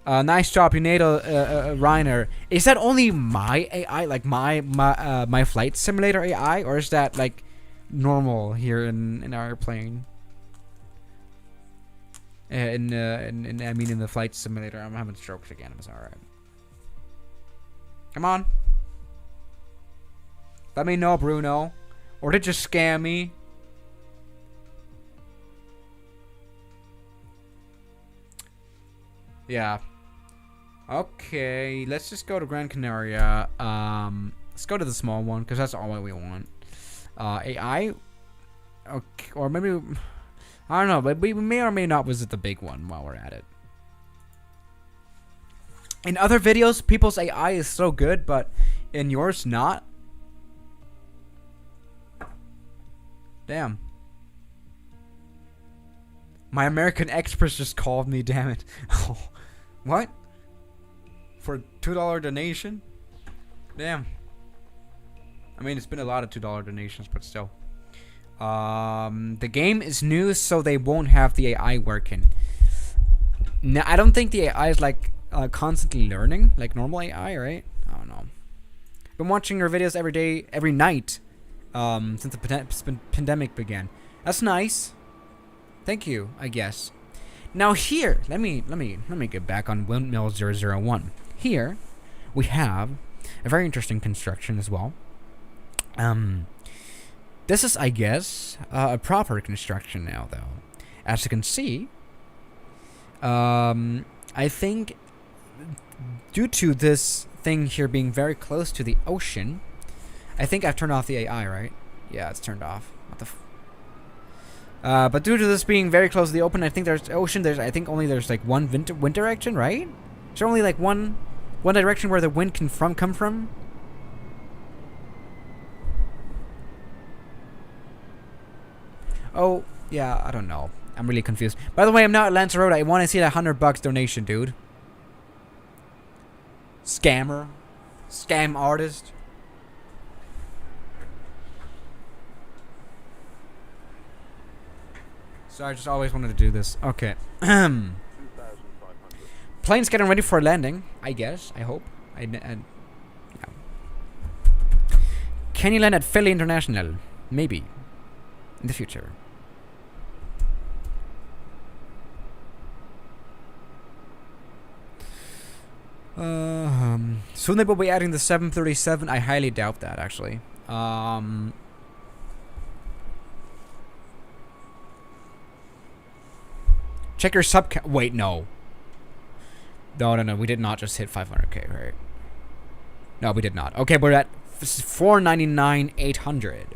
Nice job, Prenatal Reiner. Is that only my AI, like my flight simulator AI, or is that like normal here in our plane? I mean, in the flight simulator. I'm having strokes again. I'm sorry. Come on. Let me know, Bruno. Or did you scam me? Yeah. Okay, let's just go to Gran Canaria. Let's go to the small one, because that's all we want. AI? Okay, or maybe... I don't know, but we may or may not visit the big one while we're at it. In other videos, people's AI is so good, but in yours, not. Damn. My American Express just called me, damn it. What? For a $2 donation? Damn. I mean, it's been a lot of $2 donations, but still. The game is new, so they won't have the AI working. Now, I don't think the AI is like constantly learning, like normal AI, right? I don't know. Been watching your videos every day, every night, since the pandemic began. That's nice. Thank you, I guess. Now here, let me get back on Windmill 001. Here, we have a very interesting construction as well. This is, I guess, a proper construction now, though. As you can see, I think due to this thing here being very close to the ocean, I think I've turned off the AI, right? Yeah, it's turned off. What the but due to this being very close to the open, I think there's ocean. I think only there's like one wind direction, right? Is there only like one direction where the wind can come from? Oh, yeah, I don't know. I'm really confused. By the way, I'm now at Lanzarote. I want to see that $100 donation, dude. Scammer. Scam artist. So I just always wanted to do this. Okay. Plane's getting ready for landing, I guess. I hope. Yeah. Can you land at Philly International? Maybe. In the future. Soon they will be adding the 737. I highly doubt that, actually. Check your sub. Wait, no. No. We did not just hit 500k, right? No, we did not. Okay, we're at 499,800.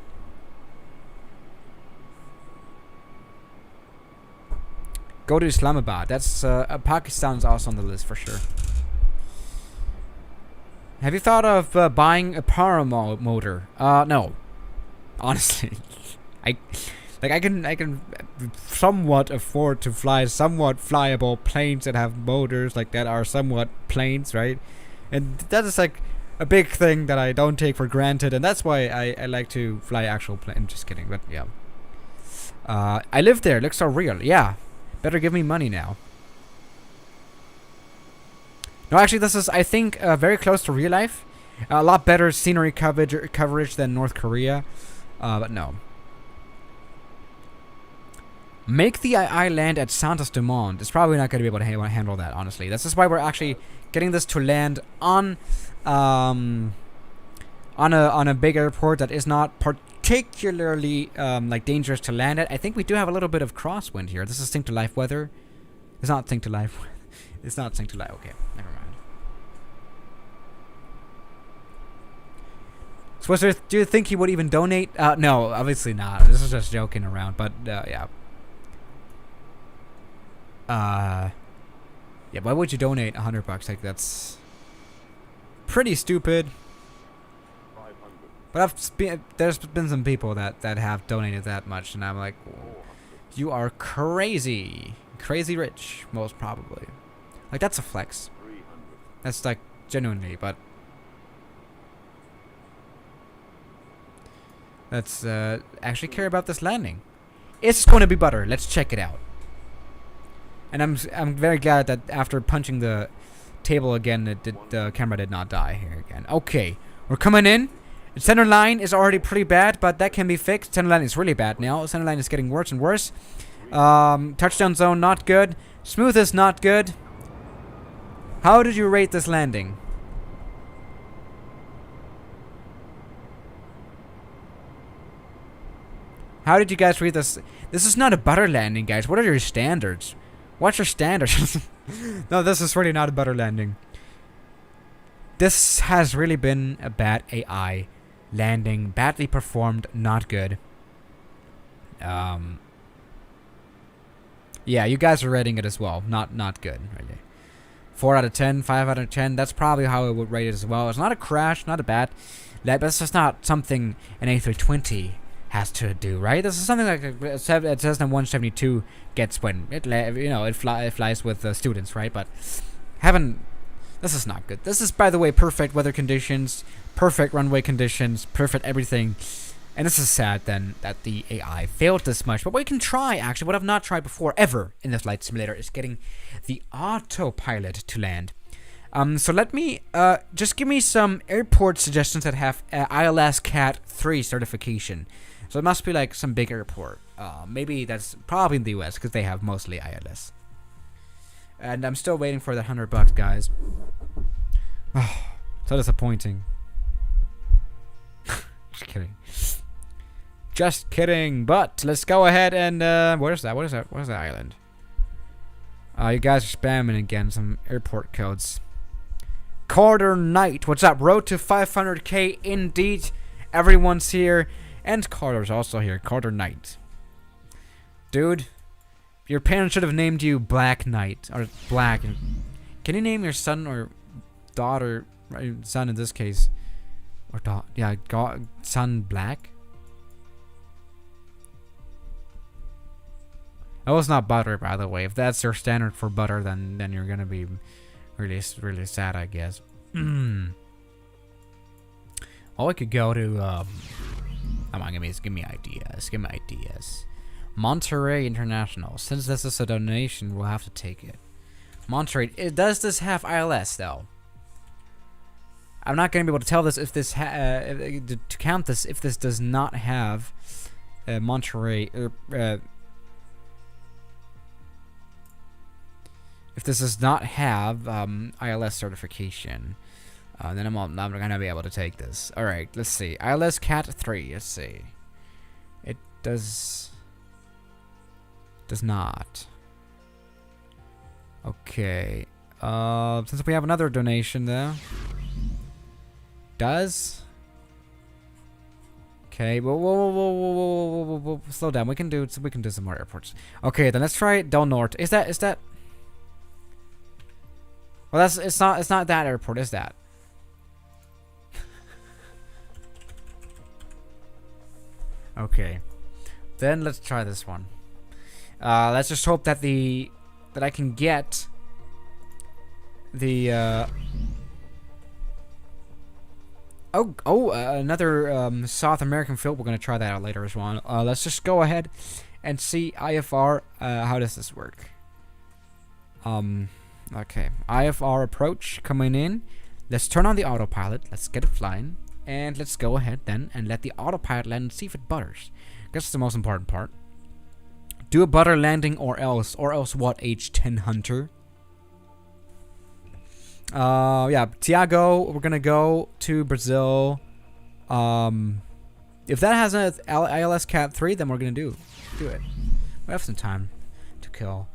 Go to Islamabad. That's Pakistan's also on the list for sure. Have you thought of buying a power motor? No. Honestly, I can somewhat afford to fly somewhat flyable planes that have motors like that are somewhat planes, right? And that is like a big thing that I don't take for granted, and that's why I like to fly actual planes. Just kidding, but yeah. I live there. Looks so real. Yeah. Better give me money now. No, actually, this is, I think, very close to real life. A lot better scenery coverage than North Korea. But no. Make the II land at Santos Dumont. It's probably not going to be able to handle that, honestly. This is why we're actually getting this to land on a big airport that is not particularly like dangerous to land at. I think we do have a little bit of crosswind here. This is sync to live weather. It's not sync to live. It's not sync to live. Okay, never mind. Switzer, do you think he would even donate? No, obviously not. This is just joking around. But yeah. Yeah. Why would you donate $100? Like, that's pretty stupid. But there's been some people that have donated that much, and I'm like, you are crazy, crazy rich, most probably. Like, that's a flex. That's like genuinely, but let's actually care about this landing. It's going to be butter. Let's check it out. And I'm very glad that after punching the table again, the camera did not die here again. Okay, we're coming in. The center line is already pretty bad, but that can be fixed. Center line is really bad now. Center line is getting worse and worse. Touchdown zone, not good. Smooth is not good. How did you rate this landing? How did you guys rate this? This is not a butter landing, guys. What are your standards? What's your standards? No, this is really not a butter landing. This has really been a bad AI landing. Badly performed, not good. Yeah, you guys are rating it as well. Not good, really. 4 out of 10, 5 out of 10. That's probably how I would rate it as well. It's not a crash, not a bad. But it's just not something an A320 has to do, right? This is something like a Cessna 172 gets when it flies with students, right? But this is not good. This is, by the way, perfect weather conditions, perfect runway conditions, perfect everything. And this is sad then that the AI failed this much. But what we can try, actually, what I've not tried before ever in the flight simulator is getting the autopilot to land. So let me just give me some airport suggestions that have ILS Cat 3 certification. So it must be like some big airport. Maybe that's probably in the US because they have mostly ILS. And I'm still waiting for that $100, guys. Oh, so disappointing. Just kidding. Just kidding. But let's go ahead and what is that? What is that? What is that island? You guys are spamming again some airport codes. Carter Knight, what's up? Road to 500k indeed. Everyone's here. And Carter's also here. Carter Knight. Dude, your parents should have named you Black Knight. Or Black. Can you name your son or daughter, right, son in this case, or son Black? That was not butter, by the way. If that's your standard for butter, then you're gonna be really sad, I guess. Or we could go to come on, give me ideas. Give me ideas. Monterey International. Since this is a donation, we'll have to take it. Monterey. Does this have ILS though? I'm not gonna be able to tell this if this to count this if this does not have Monterey. If this does not have ILS certification, then I'm not gonna be able to take this. All right, let's see. ILS Cat 3. Let's see. It does not. Okay. Since we have another donation there. Does. Okay. Whoa. Slow down. We can do some more airports. Okay, then let's try Del Norte. Is that? Well, it's not that airport, is that? Okay. Then let's try this one. Let's just hope that I can get the another South American field. We're gonna try that out later as well. Let's just go ahead and see IFR. How does this work? Okay, IFR approach coming in. Let's turn on the autopilot. Let's get it flying, and let's go ahead then and let the autopilot land and see if it butters. That's the most important part. Do a butter landing or else what? H10 Hunter. Yeah, Tiago. We're gonna go to Brazil. If that has an ILS Cat 3, then we're gonna do it. We have some time to kill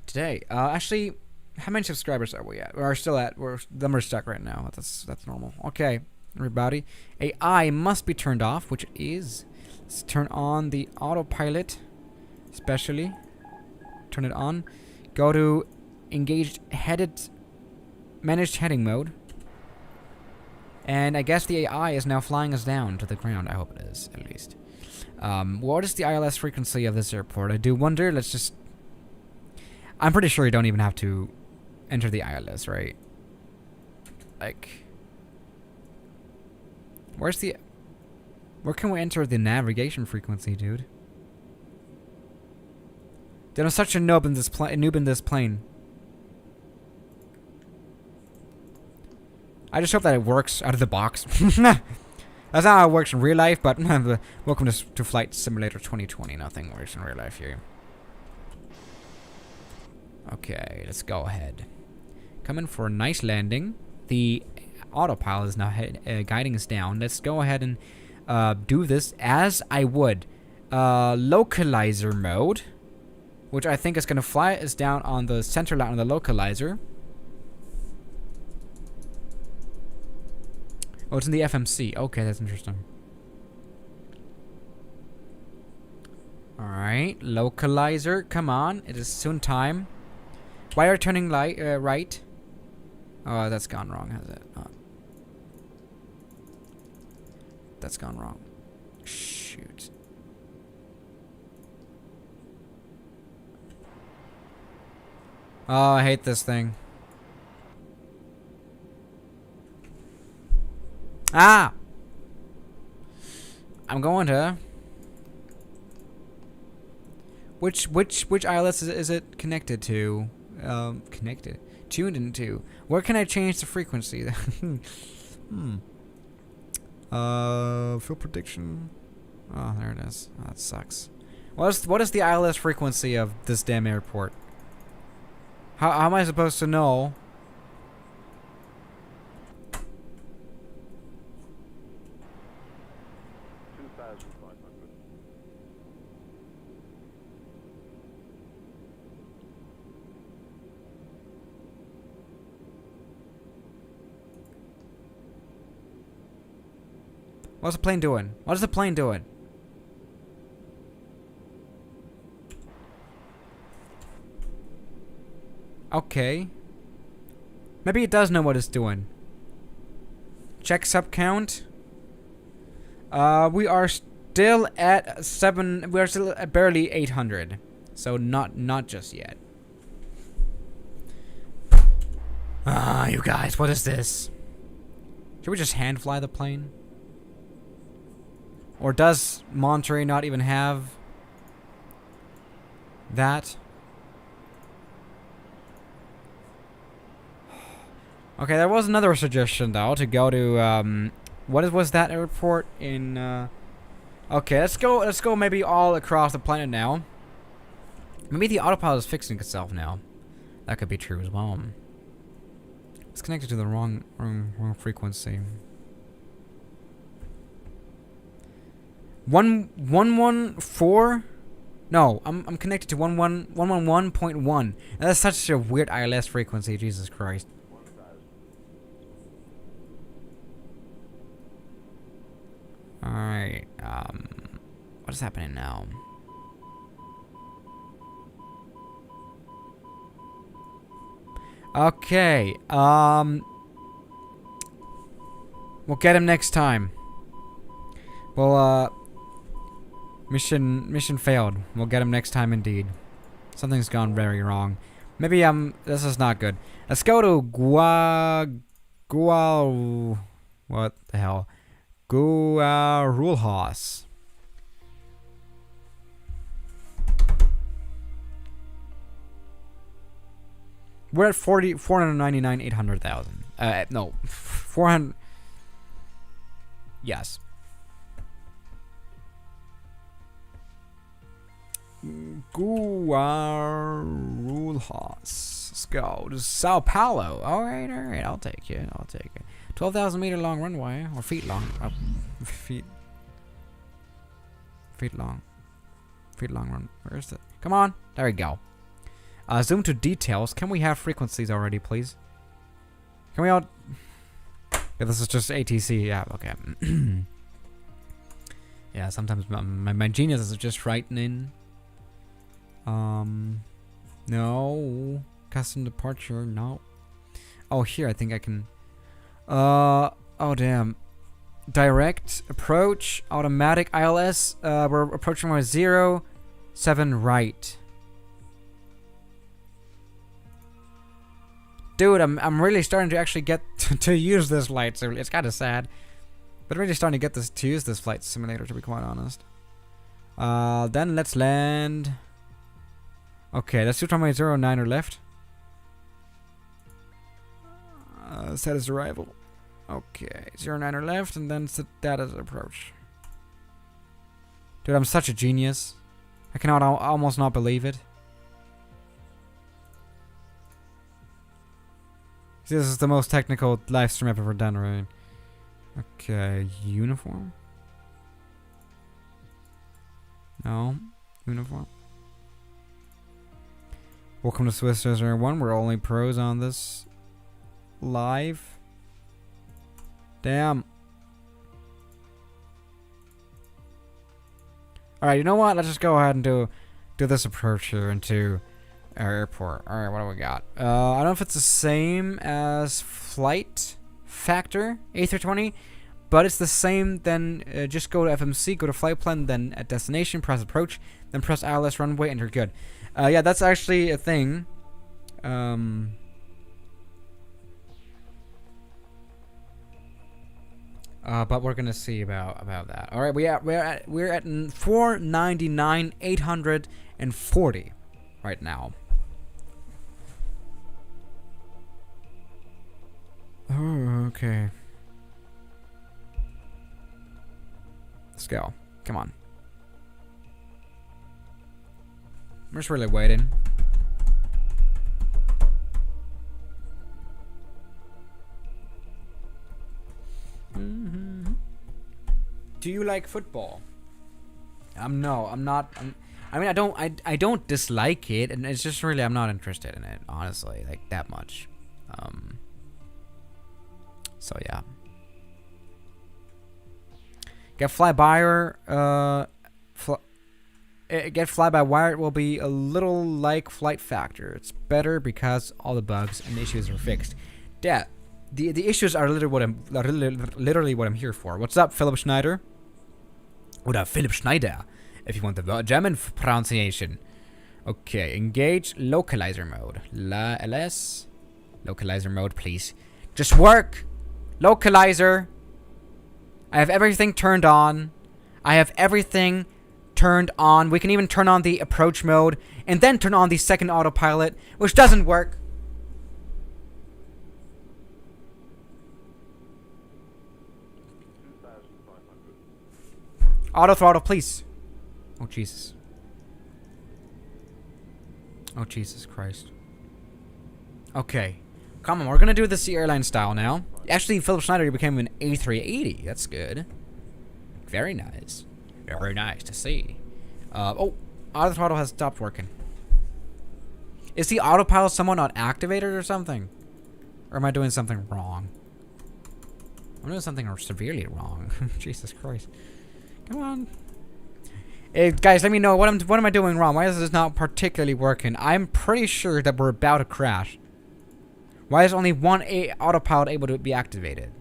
today. Actually, how many subscribers are we at? We're still at. We're stuck right now. That's normal. Okay, everybody. AI must be turned off, which it is. Let's turn on the autopilot, especially. Turn it on. Go to managed heading mode. And I guess the AI is now flying us down to the ground. I hope it is, at least. What is the ILS frequency of this airport? I do wonder. Let's just... I'm pretty sure you don't even have to enter the ILS, right? Like... Where's the... Where can we enter the navigation frequency, dude? Dude, I'm such a noob in this plane. I just hope that it works out of the box. That's not how it works in real life, but welcome to Flight Simulator 2020. Nothing works in real life here. Okay, let's go ahead. Coming for a nice landing. The autopilot is now guiding us down. Let's go ahead and do this as I would. Localizer mode, which I think is going to fly us down on the center line of the localizer. Oh, it's in the FMC. Okay, that's interesting. Alright, localizer, come on. It is soon time. Why are you turning right? Oh, that's gone wrong, has it? Oh. That's gone wrong. Shoot. Oh, I hate this thing. Ah! I'm going to... Which ILS is it connected to? Tuned into. Where can I change the frequency? Field prediction. Oh, there it is. Oh, that sucks. What is the ILS frequency of this damn airport? How am I supposed to know? What's the plane doing? What is the plane doing? Okay. Maybe it does know what it's doing. Check sub count. We are still at 7. We are still at barely 800. So not just yet. Ah, you guys, what is this? Should we just hand fly the plane? Or does Monterey not even have that? Okay, there was another suggestion though to go to what was that airport in okay, let's go maybe all across the planet now. Maybe the autopilot is fixing itself now. That could be true as well. It's connected to the wrong frequency. 114? No, I'm connected to 111.1. That's such a weird ILS frequency, Jesus Christ. Alright, what is happening now? Okay, we'll get him next time. Well, mission failed. We'll get him next time indeed. Something's gone very wrong. Maybe, this is not good. Let's go to what the hell? Guarulhos. We're at 499, 800,000. No, 400. Yes. Guarulhos. Let's go to Sao Paulo. All right. I'll take it. 12,000 meter long runway, or feet long. Feet long run. Where's it? Come on. There we go. Zoom to details. Can we have frequencies already, please? Can we all... Yeah, this is just ATC. Yeah, okay. Yeah, sometimes my genius is just writing in. No. Custom departure. No. Oh, here, I think I can... Oh, damn. Direct approach, automatic ILS. We're approaching by 0, 7 right. Dude, I'm really starting to actually get to use this flight. So it's kind of sad, but really starting to get to use this flight simulator, to be quite honest. Then let's land. Okay, let's do runway 09 left. Set as arrival. Okay, 09 left, and then set that as approach. Dude, I'm such a genius. I cannot almost not believe it. This is the most technical live stream I've ever done, right? Okay, uniform. No, uniform. Welcome to Swiss 001. We're only pros on this live. Damn. Alright, you know what? Let's just go ahead and do this approach here into our airport. Alright, what do we got? I don't know if it's the same as flight factor A320, but it's the same. Then just go to FMC, go to flight plan, then at destination, press approach, then press ILS runway, and you're good. Yeah, that's actually a thing. But we're gonna see about that. All right, we're at 499 840 right now. Oh, okay. Let's go. Come on. I'm just really waiting. Do you like football? No, I'm not. I mean, I don't dislike it, and it's just really I'm not interested in it, honestly, like that much. So yeah. Get fly-by-wire. Get fly-by-wire will be a little like flight factor. It's better because all the bugs and issues are fixed. Yeah, the issues are literally what I'm here for. What's up, Philip Schneider? Oder Philipp Schneider, if you want the German pronunciation. Okay, engage localizer mode. LS. Localizer mode, please. Just work! Localizer! I have everything turned on. I have everything turned on. We can even turn on the approach mode and then turn on the second autopilot, which doesn't work. Auto throttle, please. Oh, Jesus. Oh, Jesus Christ. Okay. Come on, we're gonna do this the airline style now. Actually, Philip Schneider became an A380. That's good. Very nice. Very nice to see. Oh, auto throttle has stopped working. Is the autopilot somewhat not activated or something? Or am I doing something wrong? I'm doing something severely wrong. Jesus Christ. Come on. Hey, guys, let me know what am I doing wrong? Why is this not particularly working? I'm pretty sure that we're about to crash. Why is only one autopilot able to be activated?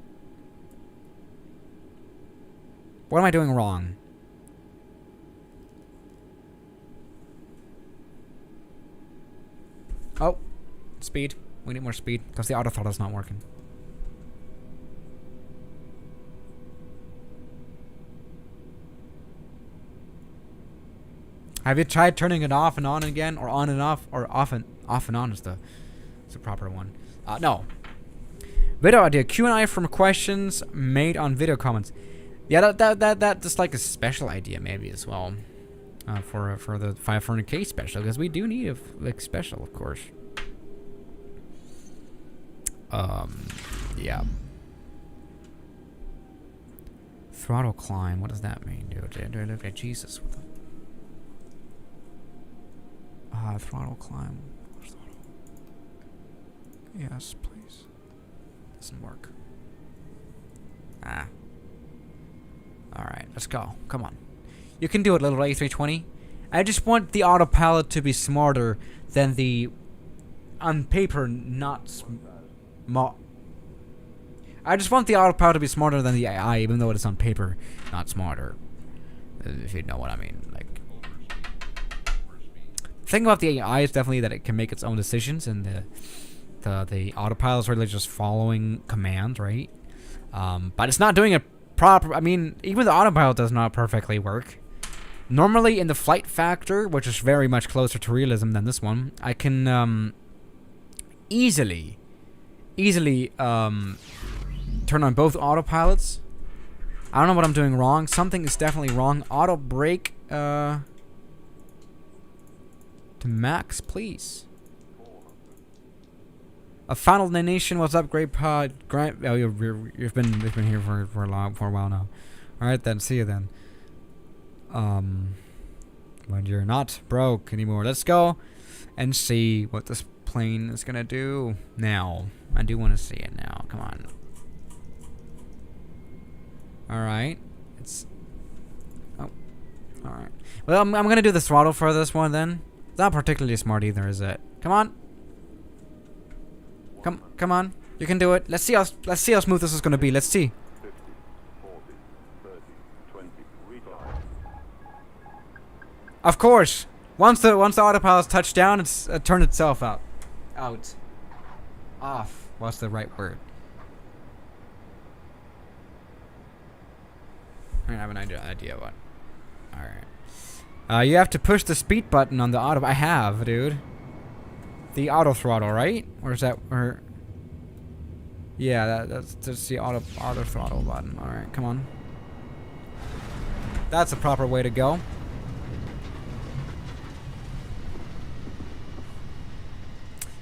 What am I doing wrong? Oh, speed. We need more speed because the auto throttle is not working. Have you tried turning it off and on again, or on and off, or off and on is the proper one? No. Video idea: Q&A from questions made on video comments. Yeah, that's like a special idea maybe as well, for the 500K special, because we do need a like special, of course. Yeah. Throttle climb. What does that mean, dude? Jesus. What the throttle climb. Yes, please. Doesn't work. Alright, let's go. Come on. You can do it, little A320. I just want the autopilot to be smarter than the, on paper, not I just want the autopilot to be smarter than the AI, even though it is on paper not smarter. If you know what I mean. Like, the thing about the AI is definitely that it can make its own decisions, and the autopilot is really just following commands, right? But it's not doing it proper. I mean, even the autopilot does not perfectly work. Normally, in the flight factor, which is very much closer to realism than this one, I can easily turn on both autopilots. I don't know what I'm doing wrong. Something is definitely wrong. Auto brake to max, please. A final donation. What's up, Great Pod? Grant. Oh, you've been here for a while now. All right, then. See you then. When you're not broke anymore, let's go and see what this plane is gonna do now. I do want to see it now. Come on. All right. It's. Oh. All right. Well, I'm gonna do the throttle for this one then. It's not particularly smart either, is it? Come on. Come on. You can do it. Let's see how smooth this is gonna be. Let's see. 50, 40, 30, 20, retard. Of course. Once the autopilot's touched down, it's turned itself out. Off. What's the right word? I have an idea what. Alright. You have to push the speed button on the auto. I have, dude. The auto throttle, right? Or is that where? Yeah, that's the auto throttle button. Alright, come on. That's the proper way to go.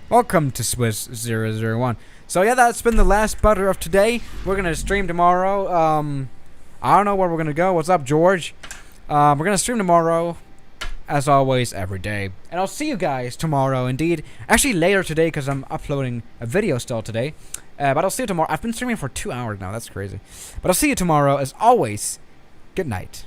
Welcome to Swiss 001. So yeah, that's been the last butter of today. We're gonna stream tomorrow. I don't know where we're gonna go. What's up, George? We're gonna stream tomorrow, as always, every day. And I'll see you guys tomorrow, indeed. Actually, later today, because I'm uploading a video still today. But I'll see you tomorrow. I've been streaming for 2 hours now. That's crazy. But I'll see you tomorrow, as always. Good night.